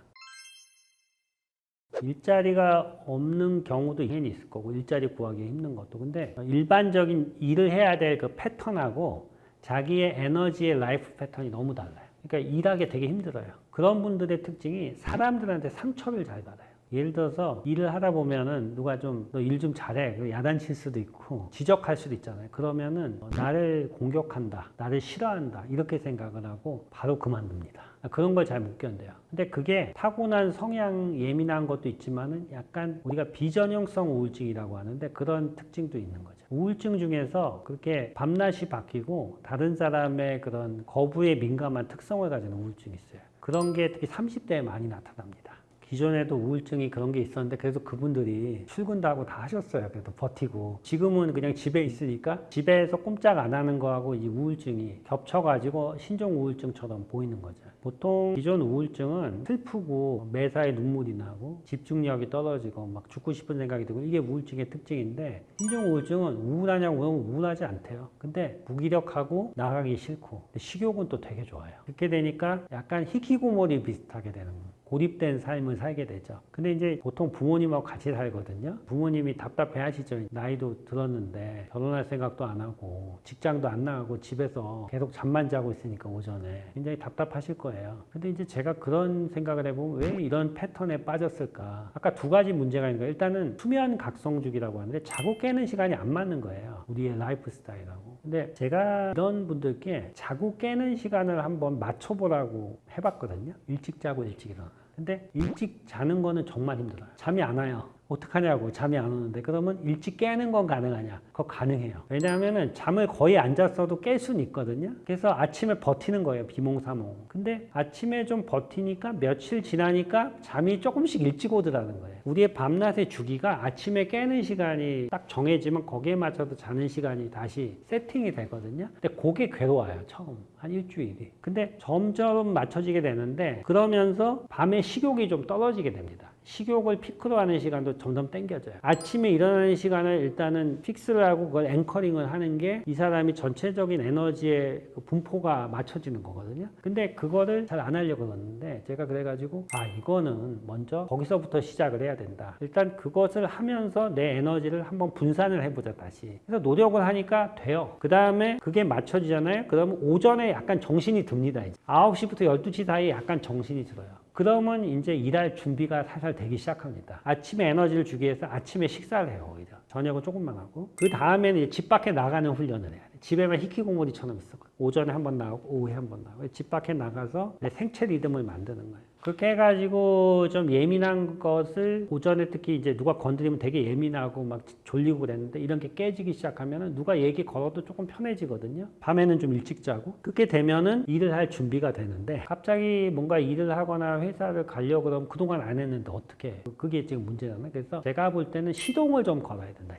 일자리가 없는 경우도 당연히 있을 거고, 일자리 구하기 힘든 것도. 근데 일반적인 일을 해야 될 그 패턴하고 자기의 에너지의 라이프 패턴이 너무 달라요. 그러니까 일하기 되게 힘들어요. 그런 분들의 특징이 사람들한테 상처를 잘 받아요. 예를 들어서 일을 하다 보면은 누가 좀 너 일 좀 잘해 야단칠 수도 있고 지적할 수도 있잖아요. 그러면은 나를 공격한다, 나를 싫어한다 이렇게 생각을 하고 바로 그만둡니다. 그런 걸 잘 못 견뎌요. 근데 그게 타고난 성향 예민한 것도 있지만은 약간 우리가 비전형성 우울증이라고 하는데 그런 특징도 있는 거죠. 우울증 중에서 그렇게 밤낮이 바뀌고 다른 사람의 그런 거부에 민감한 특성을 가진 우울증이 있어요. 그런 게 특히 30대에 많이 나타납니다. 기존에도 우울증이 그런 게 있었는데 그래도 그분들이 출근도 하고 다 하셨어요. 그래도 버티고. 지금은 그냥 집에 있으니까 집에서 꼼짝 안 하는 거하고 이 우울증이 겹쳐가지고 신종 우울증처럼 보이는 거죠. 보통 기존 우울증은 슬프고 매사에 눈물이 나고 집중력이 떨어지고 막 죽고 싶은 생각이 들고 이게 우울증의 특징인데 신종 우울증은 우울하냐고 그러면 우울하지 않대요. 근데 무기력하고 나가기 싫고 식욕은 또 되게 좋아요. 그렇게 되니까 약간 히키고모리 비슷하게 되는 거예요. 고립된 삶을 살게 되죠. 근데 이제 보통 부모님하고 같이 살거든요. 부모님이 답답해 하시죠. 나이도 들었는데 결혼할 생각도 안 하고 직장도 안 나가고 집에서 계속 잠만 자고 있으니까 오전에 굉장히 답답하실 거예요. 근데 이제 제가 그런 생각을 해보면 왜 이런 패턴에 빠졌을까? 아까 두 가지 문제가 있는 거예요. 일단은 수면 각성주기라고 하는데 자고 깨는 시간이 안 맞는 거예요. 우리의 라이프 스타일하고. 근데 제가 이런 분들께 자고 깨는 시간을 한번 맞춰보라고 해봤거든요. 일찍 자고 일찍 일어나. 근데 일찍 자는 거는 정말 힘들어요. 잠이 안 와요. 어떡하냐고 잠이 안 오는데 그러면 일찍 깨는 건 가능하냐? 그거 가능해요. 왜냐하면 잠을 거의 안 잤어도 깰 수는 있거든요. 그래서 아침에 버티는 거예요. 비몽사몽. 근데 아침에 좀 버티니까 며칠 지나니까 잠이 조금씩 일찍 오더라는 거예요. 우리의 밤낮의 주기가 아침에 깨는 시간이 딱 정해지면 거기에 맞춰서 자는 시간이 다시 세팅이 되거든요. 근데 그게 괴로워요. 처음. 한 일주일이. 근데 점점 맞춰지게 되는데 그러면서 밤에 식욕이 좀 떨어지게 됩니다. 식욕을 피크로 하는 시간도 점점 당겨져요. 아침에 일어나는 시간을 일단은 픽스를 하고 그걸 앵커링을 하는 게 이 사람이 전체적인 에너지의 분포가 맞춰지는 거거든요. 근데 그거를 잘 안 하려고 그러는데 제가 그래가지고 이거는 먼저 거기서부터 시작을 해야 된다. 일단 그것을 하면서 내 에너지를 한번 분산을 해보자 다시. 그래서 노력을 하니까 돼요. 그 다음에 그게 맞춰지잖아요. 그러면 오전에 약간 정신이 듭니다. 이제. 9시부터 12시 사이에 약간 정신이 들어요. 그러면 이제 일할 준비가 살살 되기 시작합니다. 아침에 에너지를 주기 위해서 아침에 식사를 해요, 오히려. 저녁은 조금만 하고. 그 다음에는 이제 집 밖에 나가는 훈련을 해야 돼. 집에만 히키고모리처럼 있었거든. 오전에 한번 나가고 오후에 한번 나가고. 집 밖에 나가서 내 생체 리듬을 만드는 거예요. 그렇게 해가지고 좀 예민한 것을 오전에 특히 이제 누가 건드리면 되게 예민하고 막 졸리고 그랬는데 이런 게 깨지기 시작하면은 누가 얘기 걸어도 조금 편해지거든요. 밤에는 좀 일찍 자고. 그렇게 되면은 일을 할 준비가 되는데 갑자기 뭔가 일을 하거나 회사를 가려고 그러면 그동안 안 했는데 어떻게 그게 지금 문제잖아요. 그래서 제가 볼 때는 시동을 좀 걸어야 된다.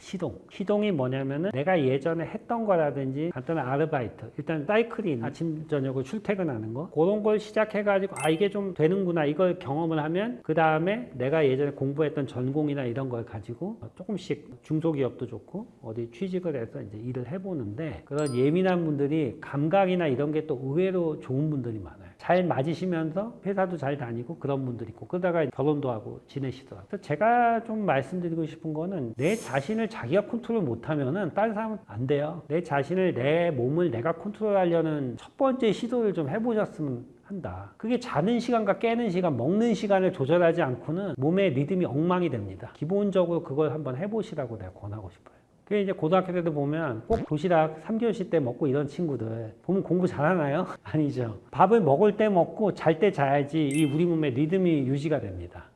시동이 뭐냐면은 내가 예전에 했던 거라든지 간단한 아르바이트 일단 사이클인 아침 저녁으로 출퇴근하는 거 그런 걸 시작해가지고 이게 좀 되는구나 이걸 경험을 하면 그 다음에 내가 예전에 공부했던 전공이나 이런 걸 가지고 조금씩 중소기업도 좋고 어디 취직을 해서 이제 일을 해보는데 그런 예민한 분들이 감각이나 이런 게 또 의외로 좋은 분들이 많아요. 잘 맞으시면서 회사도 잘 다니고 그런 분들이 있고 그러다가 결혼도 하고 지내시더라고요. 그래서 제가 좀 말씀드리고 싶은 거는 내 자신을 자기가 컨트롤 못하면은 다른 사람은 안 돼요. 내 자신을 내 몸을 내가 컨트롤하려는 첫 번째 시도를 좀 해보셨으면 한다. 그게 자는 시간과 깨는 시간, 먹는 시간을 조절하지 않고는 몸의 리듬이 엉망이 됩니다. 기본적으로 그걸 한번 해보시라고 내가 권하고 싶어요. 그게 이제 고등학교 때도 보면 꼭 도시락 3교시 때 먹고 이런 친구들 보면 공부 잘하나요? 아니죠. 밥을 먹을 때 먹고 잘 때 자야지 이 우리 몸의 리듬이 유지가 됩니다.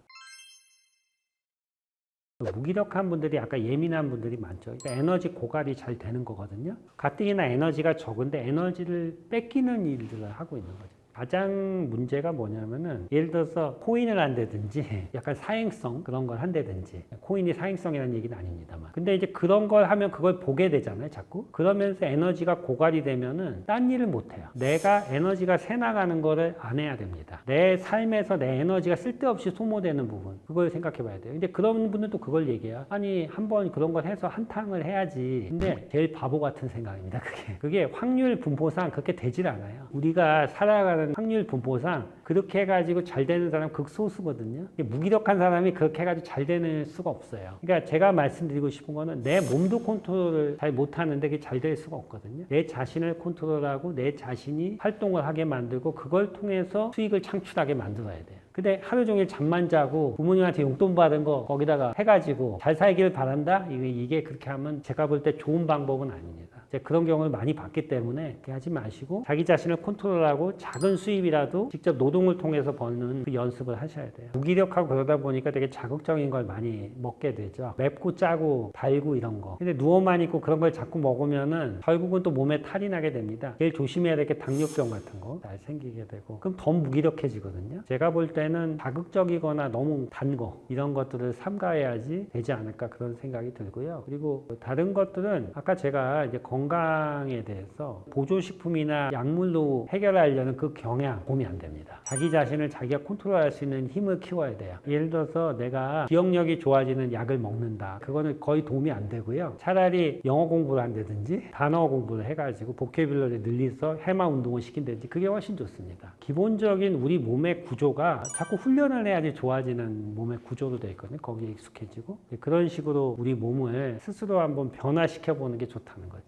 무기력한 분들이 아까 예민한 분들이 많죠. 그러니까 에너지 고갈이 잘 되는 거거든요. 가뜩이나 에너지가 적은데 에너지를 뺏기는 일들을 하고 있는 거죠. 가장 문제가 뭐냐면은 예를 들어서 코인을 한다든지 약간 사행성 그런 걸 한다든지 코인이 사행성이라는 얘기는 아닙니다만 근데 이제 그런 걸 하면 그걸 보게 되잖아요 자꾸 그러면서 에너지가 고갈이 되면은 딴 일을 못해요. 내가 에너지가 새나가는 거를 안 해야 됩니다. 내 삶에서 내 에너지가 쓸데없이 소모되는 부분 그걸 생각해 봐야 돼요. 근데 그런 분들도 그걸 얘기해요. 아니 한번 그런 걸 해서 한탕을 해야지. 근데 제일 바보 같은 생각입니다. 그게 확률 분포상 그렇게 되질 않아요. 우리가 살아가는 확률 분포상 그렇게 해가지고 잘 되는 사람 극소수거든요. 무기력한 사람이 그렇게 해가지고 잘 되는 수가 없어요. 그러니까 제가 말씀드리고 싶은 거는 내 몸도 컨트롤을 잘 못하는데 그게 잘 될 수가 없거든요. 내 자신을 컨트롤하고 내 자신이 활동을 하게 만들고 그걸 통해서 수익을 창출하게 만들어야 돼요. 근데 하루 종일 잠만 자고 부모님한테 용돈 받은 거 거기다가 해가지고 잘 살기를 바란다? 이게 그렇게 하면 제가 볼 때 좋은 방법은 아닙니다. 이제 그런 경우를 많이 봤기 때문에 그렇게 하지 마시고 자기 자신을 컨트롤하고 작은 수입이라도 직접 노동을 통해서 버는 그 연습을 하셔야 돼요. 무기력하고 그러다 보니까 되게 자극적인 걸 많이 먹게 되죠. 맵고 짜고 달고 이런 거. 근데 누워만 있고 그런 걸 자꾸 먹으면은 결국은 또 몸에 탈이 나게 됩니다. 제일 조심해야 될 게 당뇨병 같은 거 잘 생기게 되고 그럼 더 무기력해지거든요. 제가 볼 때는 자극적이거나 너무 단 거 이런 것들을 삼가해야지 되지 않을까 그런 생각이 들고요. 그리고 다른 것들은 아까 제가 이제 건강에 대해서 보조식품이나 약물로 해결하려는 그 경향 도움이 안 됩니다. 자기 자신을 자기가 컨트롤할 수 있는 힘을 키워야 돼요. 예를 들어서 내가 기억력이 좋아지는 약을 먹는다. 그거는 거의 도움이 안 되고요. 차라리 영어 공부를 한다든지 단어 공부를 해가지고 보케뷸러리 늘려서 해마 운동을 시킨다든지 그게 훨씬 좋습니다. 기본적인 우리 몸의 구조가 자꾸 훈련을 해야지 좋아지는 몸의 구조로 되어 있거든요. 거기에 익숙해지고 그런 식으로 우리 몸을 스스로 한번 변화시켜 보는 게 좋다는 거죠.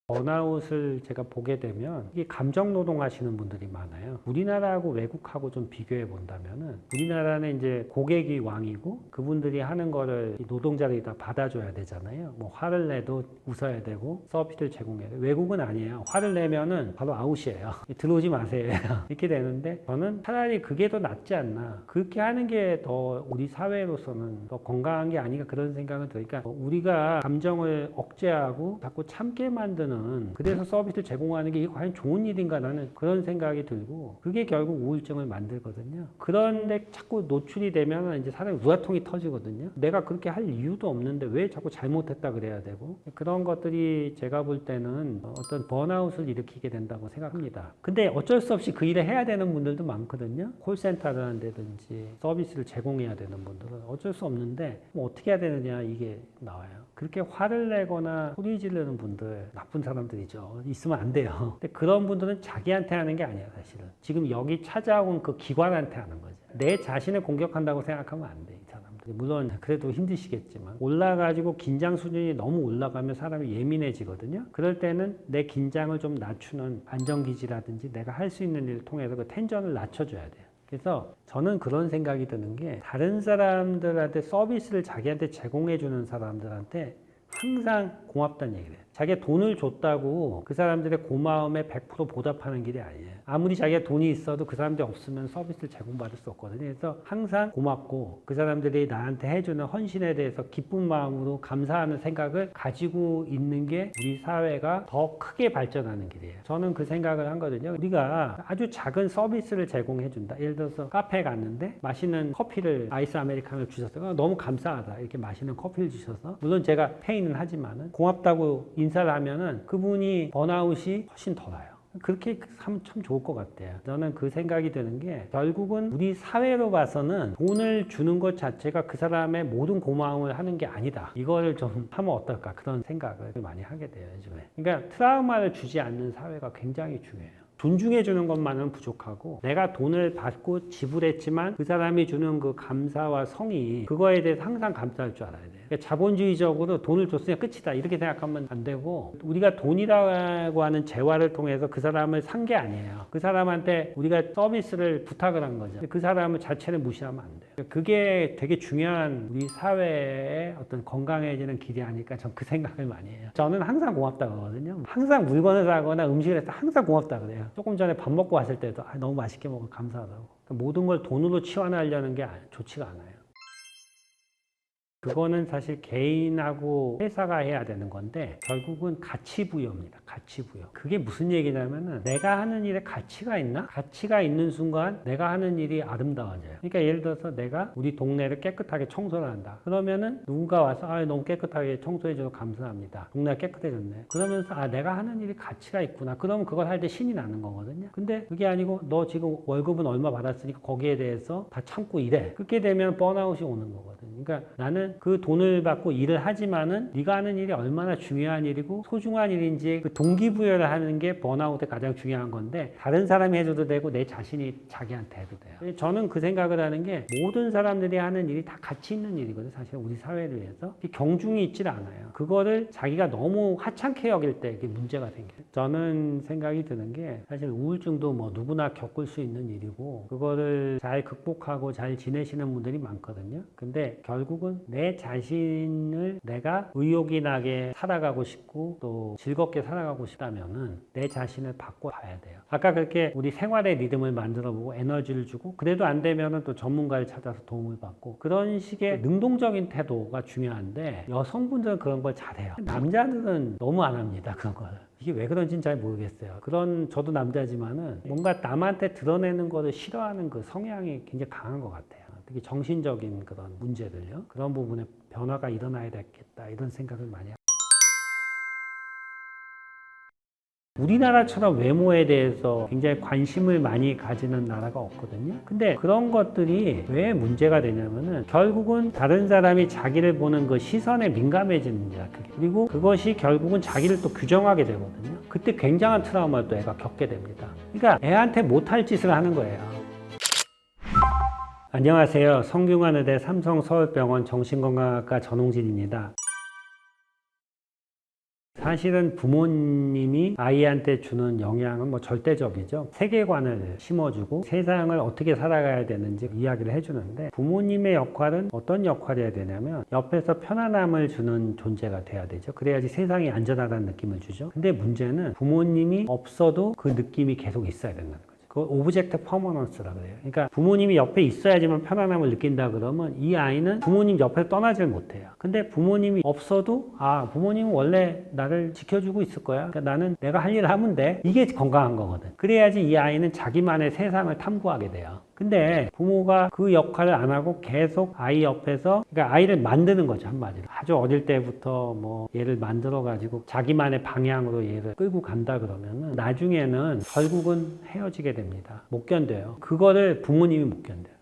번아웃을 제가 보게 되면 이게 감정 노동하시는 분들이 많아요. 우리나라하고 외국하고 좀 비교해 본다면은 우리나라는 이제 고객이 왕이고 그분들이 하는 거를 노동자들이 다 받아줘야 되잖아요. 뭐 화를 내도 웃어야 되고 서비스를 제공해야 돼요. 외국은 아니에요. 화를 내면은 바로 아웃이에요. 들어오지 마세요. 이렇게 되는데 저는 차라리 그게 더 낫지 않나. 그렇게 하는 게 더 우리 사회로서는 더 건강한 게 아닌가 그런 생각은 들으니까 우리가 감정을 억제하고 자꾸 참게 만드는 그래서 서비스를 제공하는 게 이게 과연 좋은 일인가 나는 그런 생각이 들고 그게 결국 우울증을 만들거든요. 그런데 자꾸 노출이 되면 이제 사람이 우라통이 터지거든요. 내가 그렇게 할 이유도 없는데 왜 자꾸 잘못했다 그래야 되고 그런 것들이 제가 볼 때는 어떤 번아웃을 일으키게 된다고 생각합니다. 근데 어쩔 수 없이 그 일을 해야 되는 분들도 많거든요. 콜센터를 한다든지 서비스를 제공해야 되는 분들은 어쩔 수 없는데 뭐 어떻게 해야 되느냐 이게 나와요. 그렇게 화를 내거나 소리 지르는 분들 나쁜 사람들이죠. 있으면 안 돼요. 근데 그런 분들은 자기한테 하는 게 아니야 사실은. 지금 여기 찾아온 그 기관한테 하는 거죠. 내 자신을 공격한다고 생각하면 안 돼. 이 사람들. 물론 그래도 힘드시겠지만 올라가지고 긴장 수준이 너무 올라가면 사람이 예민해지거든요. 그럴 때는 내 긴장을 좀 낮추는 안정기지라든지 내가 할 수 있는 일을 통해서 그 텐션을 낮춰줘야 돼요. 그래서 저는 그런 생각이 드는 게 다른 사람들한테 서비스를 자기한테 제공해 주는 사람들한테 항상 고맙다는 얘기를 해요. 자기가 돈을 줬다고 그 사람들의 고마움에 100% 보답하는 길이 아니에요. 아무리 자기가 돈이 있어도 그 사람들이 없으면 서비스를 제공받을 수 없거든요. 그래서 항상 고맙고 그 사람들이 나한테 해주는 헌신에 대해서 기쁜 마음으로 감사하는 생각을 가지고 있는 게 우리 사회가 더 크게 발전하는 길이에요. 저는 그 생각을 하거든요. 우리가 아주 작은 서비스를 제공해 준다. 예를 들어서 카페에 갔는데 맛있는 커피를 아이스 아메리카노를 주셨어요. 너무 감사하다. 이렇게 맛있는 커피를 주셔서 물론 제가 페이는 하지만은 고맙다고 인사를 하면은 그분이 번아웃이 훨씬 덜해요. 그렇게 하면 참 좋을 것 같아요. 저는 그 생각이 드는 게 결국은 우리 사회로 봐서는 돈을 주는 것 자체가 그 사람의 모든 고마움을 하는 게 아니다. 이걸 좀 하면 어떨까 그런 생각을 많이 하게 돼요. 요즘에. 그러니까 트라우마를 주지 않는 사회가 굉장히 중요해요. 존중해 주는 것만은 부족하고 내가 돈을 받고 지불했지만 그 사람이 주는 그 감사와 성의 그거에 대해서 항상 감사할 줄 알아야 돼요. 그러니까 자본주의적으로 돈을 줬으니까 끝이다 이렇게 생각하면 안 되고 우리가 돈이라고 하는 재화를 통해서 그 사람을 산 게 아니에요. 그 사람한테 우리가 서비스를 부탁을 한 거죠. 그 사람을 자체를 무시하면 안 돼요. 그게 되게 중요한 우리 사회의 어떤 건강해지는 길이 아닐까 전 그 생각을 많이 해요. 저는 항상 고맙다 그러거든요. 항상 물건을 사거나 음식을 해서 항상 고맙다 그래요. 조금 전에 밥 먹고 왔을 때도 너무 맛있게 먹어 감사하다고. 그러니까 모든 걸 돈으로 치환하려는 게 좋지가 않아요. 그거는 사실 개인하고 회사가 해야 되는 건데 결국은 가치 부여입니다. 가치 부여. 그게 무슨 얘기냐면은 내가 하는 일에 가치가 있나? 가치가 있는 순간 내가 하는 일이 아름다워져요. 그러니까 예를 들어서 내가 우리 동네를 깨끗하게 청소를 한다. 그러면은 누군가 와서 너무 깨끗하게 청소해줘서 감사합니다. 동네가 깨끗해졌네. 그러면서 내가 하는 일이 가치가 있구나. 그러면 그걸 할 때 신이 나는 거거든요. 근데 그게 아니고 너 지금 월급은 얼마 받았으니까 거기에 대해서 다 참고 일해. 그렇게 되면 번아웃이 오는 거거든요. 그러니까 나는 그 돈을 받고 일을 하지만은 네가 하는 일이 얼마나 중요한 일이고 소중한 일인지 그 동기부여를 하는 게 번아웃의 가장 중요한 건데 다른 사람이 해줘도 되고 내 자신이 자기한테 해도 돼요. 저는 그 생각을 하는 게 모든 사람들이 하는 일이 다 가치 있는 일이거든요. 사실 우리 사회를 위해서 경중이 있질 않아요. 그거를 자기가 너무 하찮게 여길 때 이게 문제가 생겨요. 저는 생각이 드는 게 사실 우울증도 뭐 누구나 겪을 수 있는 일이고 그거를 잘 극복하고 잘 지내시는 분들이 많거든요. 근데 결국은 내 자신을 내가 의욕이 나게 살아가고 싶고 또 즐겁게 살아가고 싶다면은 내 자신을 바꿔봐야 돼요. 아까 그렇게 우리 생활의 리듬을 만들어보고 에너지를 주고 그래도 안 되면은 또 전문가를 찾아서 도움을 받고 그런 식의 능동적인 태도가 중요한데 여성분들은 그런 걸 잘해요. 남자들은 너무 안 합니다. 그런 걸. 이게 왜 그런지는 잘 모르겠어요. 저도 남자지만은 뭔가 남한테 드러내는 거를 싫어하는 그 성향이 굉장히 강한 것 같아요. 특히 정신적인 그런 문제들요. 그런 부분에 변화가 일어나야 되겠다 이런 생각을 많이 합니다. 우리나라처럼 외모에 대해서 굉장히 관심을 많이 가지는 나라가 없거든요. 근데 그런 것들이 왜 문제가 되냐면은 결국은 다른 사람이 자기를 보는 그 시선에 민감해지는 거야. 그리고 그것이 결국은 자기를 또 규정하게 되거든요. 그때 굉장한 트라우마를 또 애가 겪게 됩니다. 그러니까 애한테 못할 짓을 하는 거예요. 안녕하세요. 성균관의대 삼성서울병원 정신건강학과 전홍진입니다. 사실은 부모님이 아이한테 주는 영향은 뭐 절대적이죠. 세계관을 심어주고 세상을 어떻게 살아가야 되는지 이야기를 해주는데 부모님의 역할은 어떤 역할이어야 되냐면 옆에서 편안함을 주는 존재가 돼야 되죠. 그래야지 세상이 안전하다는 느낌을 주죠. 근데 문제는 부모님이 없어도 그 느낌이 계속 있어야 된다는 거예요. 그걸 오브젝트 퍼머넌스라고 해요. 그러니까 부모님이 옆에 있어야지만 편안함을 느낀다 그러면 이 아이는 부모님 옆에서 떠나질 못해요. 근데 부모님이 없어도 부모님은 원래 나를 지켜주고 있을 거야. 그러니까 나는 내가 할 일을 하면 돼. 이게 건강한 거거든. 그래야지 이 아이는 자기만의 세상을 탐구하게 돼요. 근데 부모가 그 역할을 안 하고 계속 아이 옆에서 그러니까 아이를 만드는 거죠, 한마디로. 아주 어릴 때부터 뭐 얘를 만들어 가지고 자기만의 방향으로 얘를 끌고 간다 그러면은 나중에는 결국은 헤어지게 됩니다. 못 견뎌요. 그거를 부모님이 못 견뎌요.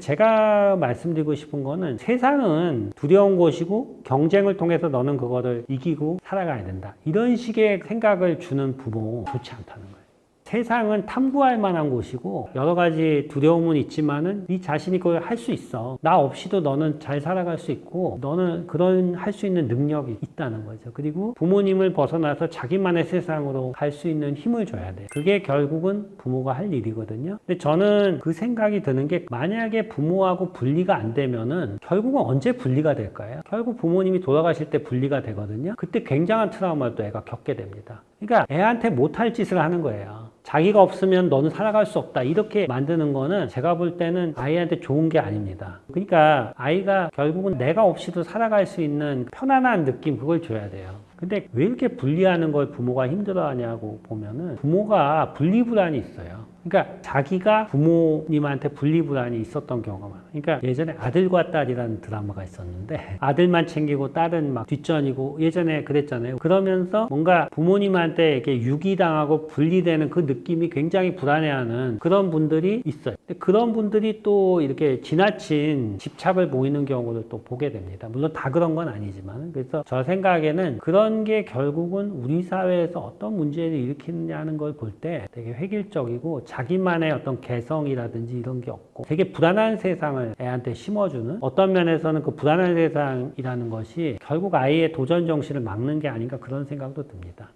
제가 말씀드리고 싶은 거는 세상은 두려운 곳이고 경쟁을 통해서 너는 그거를 이기고 살아가야 된다. 이런 식의 생각을 주는 부모 좋지 않다는 거예요. 세상은 탐구할 만한 곳이고 여러 가지 두려움은 있지만은 네 자신이 그걸 할 수 있어. 나 없이도 너는 잘 살아갈 수 있고 너는 그런 할 수 있는 능력이 있다는 거죠. 그리고 부모님을 벗어나서 자기만의 세상으로 갈 수 있는 힘을 줘야 돼요. 그게 결국은 부모가 할 일이거든요. 근데 저는 그 생각이 드는 게 만약에 부모하고 분리가 안 되면은 결국은 언제 분리가 될까요? 결국 부모님이 돌아가실 때 분리가 되거든요. 그때 굉장한 트라우마를 또 애가 겪게 됩니다. 그러니까 애한테 못할 짓을 하는 거예요. 자기가 없으면 너는 살아갈 수 없다. 이렇게 만드는 거는 제가 볼 때는 아이한테 좋은 게 아닙니다. 그러니까 아이가 결국은 내가 없이도 살아갈 수 있는 편안한 느낌 그걸 줘야 돼요. 근데 왜 이렇게 분리하는 걸 부모가 힘들어하냐고 보면은 부모가 분리불안이 있어요. 그러니까 자기가 부모님한테 분리불안이 있었던 경우가 많아요. 그러니까 예전에 아들과 딸이라는 드라마가 있었는데 아들만 챙기고 딸은 막 뒷전이고 예전에 그랬잖아요. 그러면서 뭔가 부모님한테 이렇게 유기당하고 분리되는 그 느낌이 굉장히 불안해하는 그런 분들이 있어요. 근데 그런 분들이 또 이렇게 지나친 집착을 보이는 경우를 또 보게 됩니다. 물론 다 그런 건 아니지만 그래서 저 생각에는 그런 게 결국은 우리 사회에서 어떤 문제를 일으키느냐는 걸 볼 때 되게 획일적이고 자기만의 어떤 개성이라든지 이런 게 없고 되게 불안한 세상을 애한테 심어주는 어떤 면에서는 그 불안한 세상이라는 것이 결국 아이의 도전 정신을 막는 게 아닌가 그런 생각도 듭니다.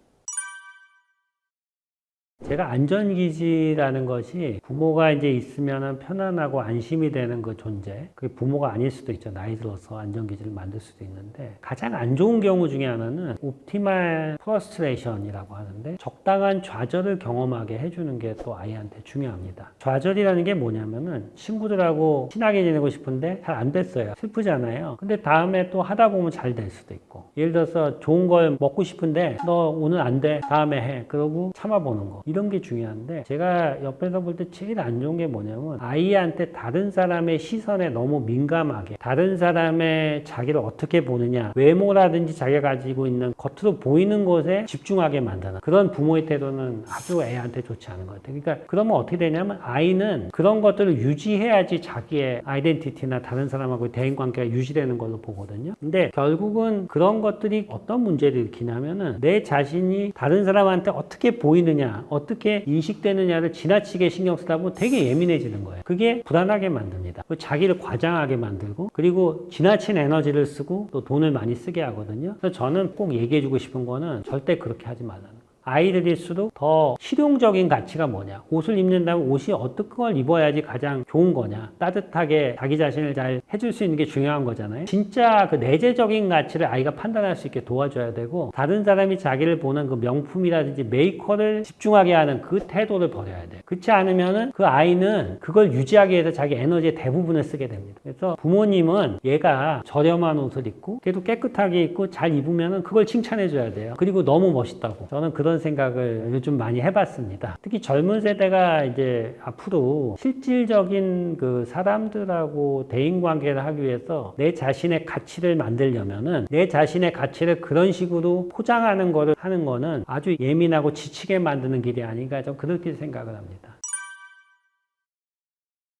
제가 안전기지라는 것이 부모가 이제 있으면 편안하고 안심이 되는 그 존재. 그게 부모가 아닐 수도 있죠. 나이 들어서 안전기지를 만들 수도 있는데 가장 안 좋은 경우 중에 하나는 옵티멀 프러스트레이션이라고 하는데 적당한 좌절을 경험하게 해주는 게 또 아이한테 중요합니다. 좌절이라는 게 뭐냐면은 친구들하고 친하게 지내고 싶은데 잘 안 됐어요. 슬프잖아요. 근데 다음에 또 하다 보면 잘 될 수도 있고 예를 들어서 좋은 걸 먹고 싶은데 너 오늘 안 돼. 다음에 해. 그러고 참아보는 거. 이런 이런 게 중요한데 제가 옆에서 볼 때 제일 안 좋은 게 뭐냐면 아이한테 다른 사람의 시선에 너무 민감하게 다른 사람의 자기를 어떻게 보느냐 외모라든지 자기가 가지고 있는 겉으로 보이는 것에 집중하게 만드는 그런 부모의 태도는 아주 애한테 좋지 않은 것 같아요. 그러니까 그러면 어떻게 되냐면 아이는 그런 것들을 유지해야지 자기의 아이덴티티나 다른 사람하고의 대인관계가 유지되는 걸로 보거든요. 근데 결국은 그런 것들이 어떤 문제를 일으키냐면은 내 자신이 다른 사람한테 어떻게 보이느냐 어떻게 인식되느냐를 지나치게 신경 쓰다 보면 되게 예민해지는 거예요. 그게 불안하게 만듭니다. 자기를 과장하게 만들고 그리고 지나친 에너지를 쓰고 또 돈을 많이 쓰게 하거든요. 그래서 저는 꼭 얘기해주고 싶은 거는 절대 그렇게 하지 말라는 거예요. 아이들일수록 더 실용적인 가치가 뭐냐 옷을 입는다면 옷이 어떤 걸 입어야지 가장 좋은 거냐 따뜻하게 자기 자신을 잘 해줄 수 있는 게 중요한 거잖아요. 진짜 그 내재적인 가치를 아이가 판단할 수 있게 도와줘야 되고 다른 사람이 자기를 보는 그 명품이라든지 메이커를 집중하게 하는 그 태도를 버려야 돼요. 그렇지 않으면은 그 아이는 그걸 유지하기 위해서 자기 에너지의 대부분을 쓰게 됩니다. 그래서 부모님은 얘가 저렴한 옷을 입고 걔도 깨끗하게 입고 잘 입으면은 그걸 칭찬해 줘야 돼요. 그리고 너무 멋있다고 저는 그런 생각을 요즘 많이 해봤습니다. 특히 젊은 세대가 이제 앞으로 실질적인 그 사람들하고 대인관계를 하기 위해서 내 자신의 가치를 만들려면은 내 자신의 가치를 그런 식으로 포장하는 거를 하는 거는 아주 예민하고 지치게 만드는 길이 아닌가 좀 그렇게 생각을 합니다.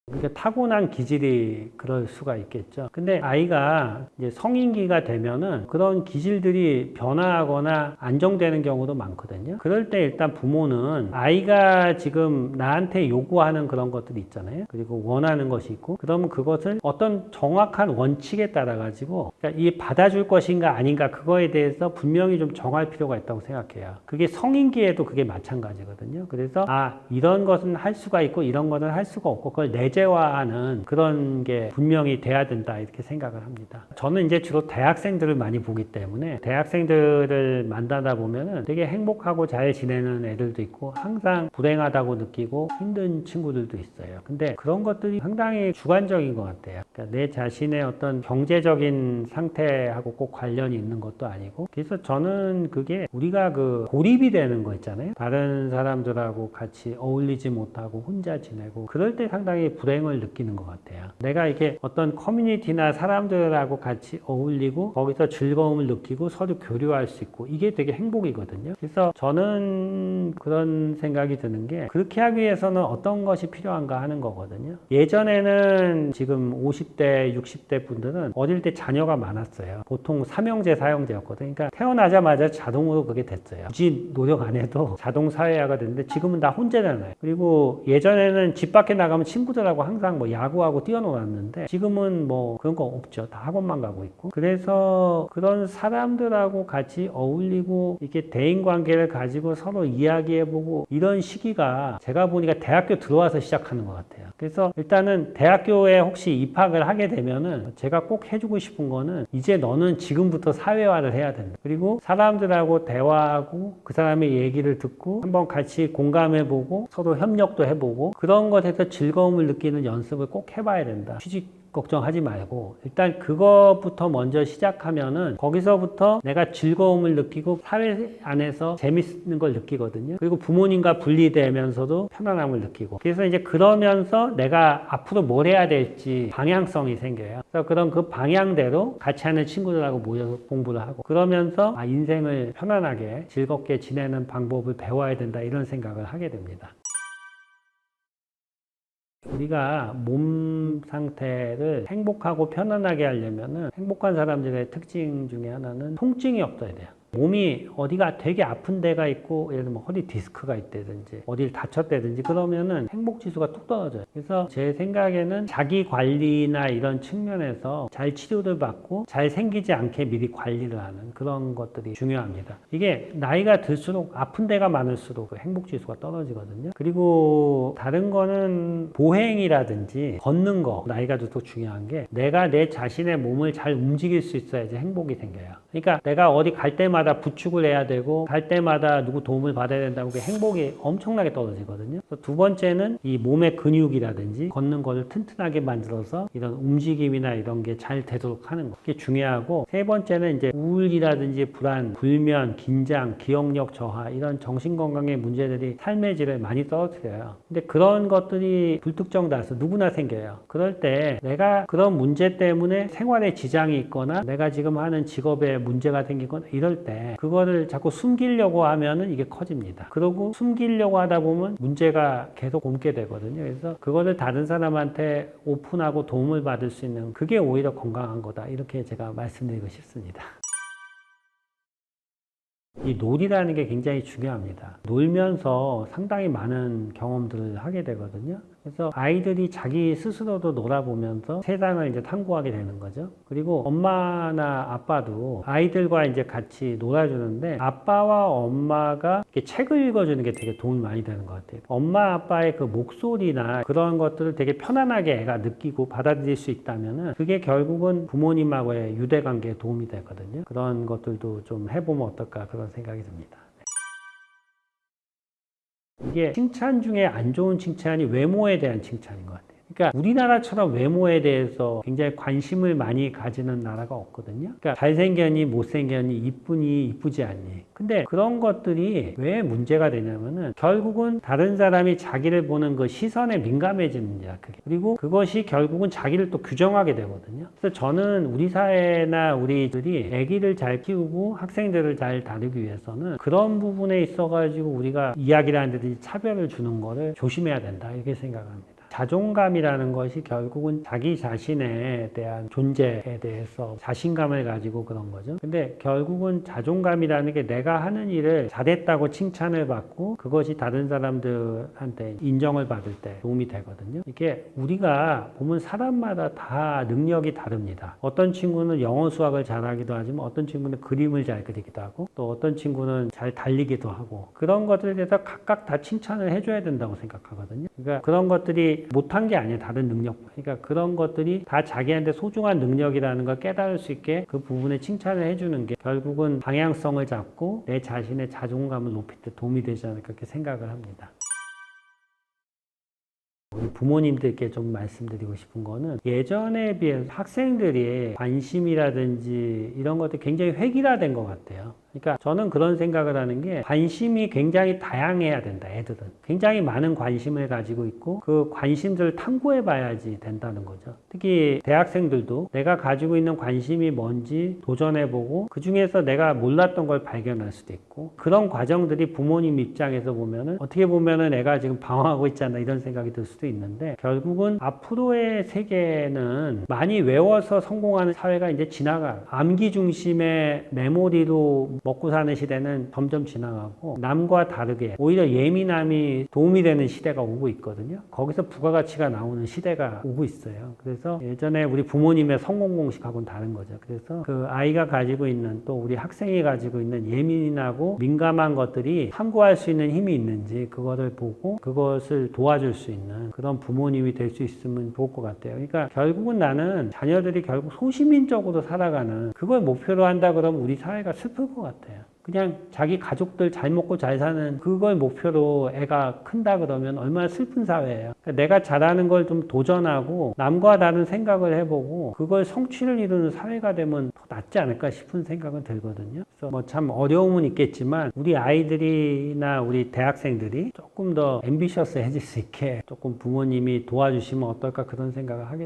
그러니까 타고난 기질이 그럴 수가 있겠죠. 근데 아이가 이제 성인기가 되면은 그런 기질들이 변화하거나 안정되는 경우도 많거든요. 그럴 때 일단 부모는 아이가 지금 나한테 요구하는 그런 것들이 있잖아요. 그리고 원하는 것이 있고 그러면 그것을 어떤 정확한 원칙에 따라 가지고 그러니까 이 받아줄 것인가 아닌가 그거에 대해서 분명히 좀 정할 필요가 있다고 생각해요. 그게 성인기에도 그게 마찬가지거든요. 그래서 이런 것은 할 수가 있고 이런 것은 할 수가 없고 그걸 내재화하는 그런 게 분명히 돼야 된다 이렇게 생각을 합니다. 저는 이제 주로 대학생들을 많이 보기 때문에 대학생들을 만나다 보면은 되게 행복하고 잘 지내는 애들도 있고 항상 불행하다고 느끼고 힘든 친구들도 있어요. 근데 그런 것들이 상당히 주관적인 것 같아요. 그러니까 내 자신의 어떤 경제적인 상태하고 꼭 관련이 있는 것도 아니고 그래서 저는 그게 우리가 그 고립이 되는 거 있잖아요. 다른 사람들하고 같이 어울리지 못하고 혼자 지내고 그럴 때 상당히 불행을 느끼는 것 같아요. 내가 이렇게 어떤 커뮤니티나 사람들하고 같이 어울리고 거기서 즐거움을 느끼고 서로 교류할 수 있고 이게 되게 행복이거든요. 그래서 저는 그런 생각이 드는 게 그렇게 하기 위해서는 어떤 것이 필요한가 하는 거거든요. 예전에는 지금 50대, 60대 분들은 어릴 때 자녀가 많았어요. 보통 삼형제, 사형제였거든요. 그러니까 태어나자마자 자동으로 그게 됐어요. 굳이 노력 안 해도 자동 사회화가 됐는데 지금은 다 혼자잖아요. 그리고 예전에는 집 밖에 나가면 친구들하고 항상 뭐 야구하고 뛰어놀았는데 지금은 뭐 그런 거 없죠. 다 학원만 가고 있고. 그래서 그런 사람들하고 같이 어울리고 이렇게 대인관계를 가지고 서로 이야기해보고 이런 시기가 제가 보니까 대학교 들어와서 시작하는 것 같아요. 그래서 일단은 대학교에 혹시 입학을 하게 되면은 제가 꼭 해주고 싶은 거는 이제 너는 지금부터 사회화를 해야 된다. 그리고 사람들하고 대화하고 그 사람의 얘기를 듣고 한번 같이 공감해보고 서로 협력도 해보고 그런 것에서 즐거움을 느끼는 연습을 꼭 해봐야 된다. 취직 걱정하지 말고 일단 그거부터 먼저 시작하면은 거기서부터 내가 즐거움을 느끼고 사회 안에서 재밌는 걸 느끼거든요. 그리고 부모님과 분리되면서도 편안함을 느끼고 그래서 이제 그러면서 내가 앞으로 뭘 해야 될지 방향성이 생겨요. 그래서 그런 그 방향대로 같이 하는 친구들하고 모여서 공부를 하고 그러면서 인생을 편안하게 즐겁게 지내는 방법을 배워야 된다 이런 생각을 하게 됩니다. 우리가 몸 상태를 행복하고 편안하게 하려면은 행복한 사람들의 특징 중에 하나는 통증이 없어야 돼요. 몸이 어디가 되게 아픈 데가 있고 예를 들면 허리 디스크가 있다든지 어딜 다쳤다든지 그러면은 행복 지수가 뚝 떨어져요. 그래서 제 생각에는 자기 관리나 이런 측면에서 잘 치료를 받고 잘 생기지 않게 미리 관리를 하는 그런 것들이 중요합니다. 이게 나이가 들수록 아픈 데가 많을수록 그 행복 지수가 떨어지거든요. 그리고 다른 거는 보행이라든지 걷는 거 나이가 들수록 중요한 게 내가 내 자신의 몸을 잘 움직일 수 있어야지 행복이 생겨요. 그러니까 내가 어디 갈 때마다 때마다 부축을 해야 되고 갈 때마다 누구 도움을 받아야 된다고 그 행복이 엄청나게 떨어지거든요. 그래서 두 번째는 이 몸의 근육이라든지 걷는 거를 튼튼하게 만들어서 이런 움직임이나 이런 게 잘 되도록 하는 거. 그게 중요하고 세 번째는 이제 우울이라든지 불안, 불면, 긴장, 기억력 저하 이런 정신건강의 문제들이 삶의 질을 많이 떨어뜨려요. 근데 그런 것들이 불특정 다수 누구나 생겨요. 그럴 때 내가 그런 문제 때문에 생활에 지장이 있거나 내가 지금 하는 직업에 문제가 생기거나 이럴 때 그거를 자꾸 숨기려고 하면은 이게 커집니다. 그러고 숨기려고 하다 보면 문제가 계속 옮게 되거든요. 그래서 그거를 다른 사람한테 오픈하고 도움을 받을 수 있는 그게 오히려 건강한 거다. 이렇게 제가 말씀드리고 싶습니다. 이 놀이라는 게 굉장히 중요합니다. 놀면서 상당히 많은 경험들을 하게 되거든요. 그래서 아이들이 자기 스스로도 놀아보면서 세상을 이제 탐구하게 되는 거죠. 그리고 엄마나 아빠도 아이들과 이제 같이 놀아주는데 아빠와 엄마가 이렇게 책을 읽어주는 게 되게 도움이 많이 되는 것 같아요. 엄마 아빠의 그 목소리나 그런 것들을 되게 편안하게 애가 느끼고 받아들일 수 있다면은 그게 결국은 부모님하고의 유대관계에 도움이 되거든요. 그런 것들도 좀 해보면 어떨까 그런 생각이 듭니다. 이게 칭찬 중에 안 좋은 칭찬이 외모에 대한 칭찬인 것 같아요. 그러니까 우리나라처럼 외모에 대해서 굉장히 관심을 많이 가지는 나라가 없거든요. 그러니까 잘생겼니, 못생겼니, 이쁘니, 이쁘지 않니. 근데 그런 것들이 왜 문제가 되냐면은 결국은 다른 사람이 자기를 보는 그 시선에 민감해지는 문제야, 그게. 그리고 그것이 결국은 자기를 또 규정하게 되거든요. 그래서 저는 우리 사회나 우리들이 아기를 잘 키우고 학생들을 잘 다루기 위해서는 그런 부분에 있어가지고 우리가 이야기를 하는데 차별을 주는 거를 조심해야 된다, 이렇게 생각합니다. 자존감이라는 것이 결국은 자기 자신에 대한 존재에 대해서 자신감을 가지고 그런 거죠. 근데 결국은 자존감이라는 게 내가 하는 일을 잘했다고 칭찬을 받고 그것이 다른 사람들한테 인정을 받을 때 도움이 되거든요. 이게 우리가 보면 사람마다 다 능력이 다릅니다. 어떤 친구는 영어 수학을 잘하기도 하지만 어떤 친구는 그림을 잘 그리기도 하고 또 어떤 친구는 잘 달리기도 하고 그런 것들에 대해서 각각 다 칭찬을 해줘야 된다고 생각하거든요. 그러니까 그런 것들이 못한 게 아니에요. 다른 능력. 그러니까 그런 것들이 다 자기한테 소중한 능력이라는 걸 깨달을 수 있게 그 부분에 칭찬을 해주는 게 결국은 방향성을 잡고 내 자신의 자존감을 높일 때 도움이 되지 않을까 그렇게 생각을 합니다. 우리 부모님들께 좀 말씀드리고 싶은 거는 예전에 비해서 학생들이 관심이라든지 이런 것들이 굉장히 획일화된 것 같아요. 그러니까 저는 그런 생각을 하는 게 관심이 굉장히 다양해야 된다. 애들은 굉장히 많은 관심을 가지고 있고 그 관심들을 탐구해 봐야지 된다는 거죠. 특히 대학생들도 내가 가지고 있는 관심이 뭔지 도전해 보고 그 중에서 내가 몰랐던 걸 발견할 수도 있고 그런 과정들이 부모님 입장에서 보면은 어떻게 보면은 애가 지금 방황하고 있잖아 이런 생각이 들 수도 있는데 결국은 앞으로의 세계는 많이 외워서 성공하는 사회가 이제 지나가 암기 중심의 메모리로 먹고 사는 시대는 점점 지나가고 남과 다르게 오히려 예민함이 도움이 되는 시대가 오고 있거든요. 거기서 부가가치가 나오는 시대가 오고 있어요. 그래서 예전에 우리 부모님의 성공 공식하고는 다른 거죠. 그래서 그 아이가 가지고 있는 또 우리 학생이 가지고 있는 예민하고 민감한 것들이 탐구할 수 있는 힘이 있는지 그거를 보고 그것을 도와줄 수 있는 그런 부모님이 될 수 있으면 좋을 것 같아요. 그러니까 결국은 나는 자녀들이 결국 소시민적으로 살아가는 그걸 목표로 한다 그러면 우리 사회가 슬플 것 같아요. 그냥 자기 가족들 잘 먹고 잘 사는 그걸 목표로 애가 큰다 그러면 얼마나 슬픈 사회예요. 그러니까 내가 잘하는 걸 좀 도전하고 남과 다른 생각을 해보고 그걸 성취를 이루는 사회가 되면 더 낫지 않을까 싶은 생각은 들거든요. 그래서 뭐 참 어려움은 있겠지만 우리 아이들이나 우리 대학생들이 조금 더 앰비셔스해질 수 있게 조금 부모님이 도와주시면 어떨까 그런 생각을 하게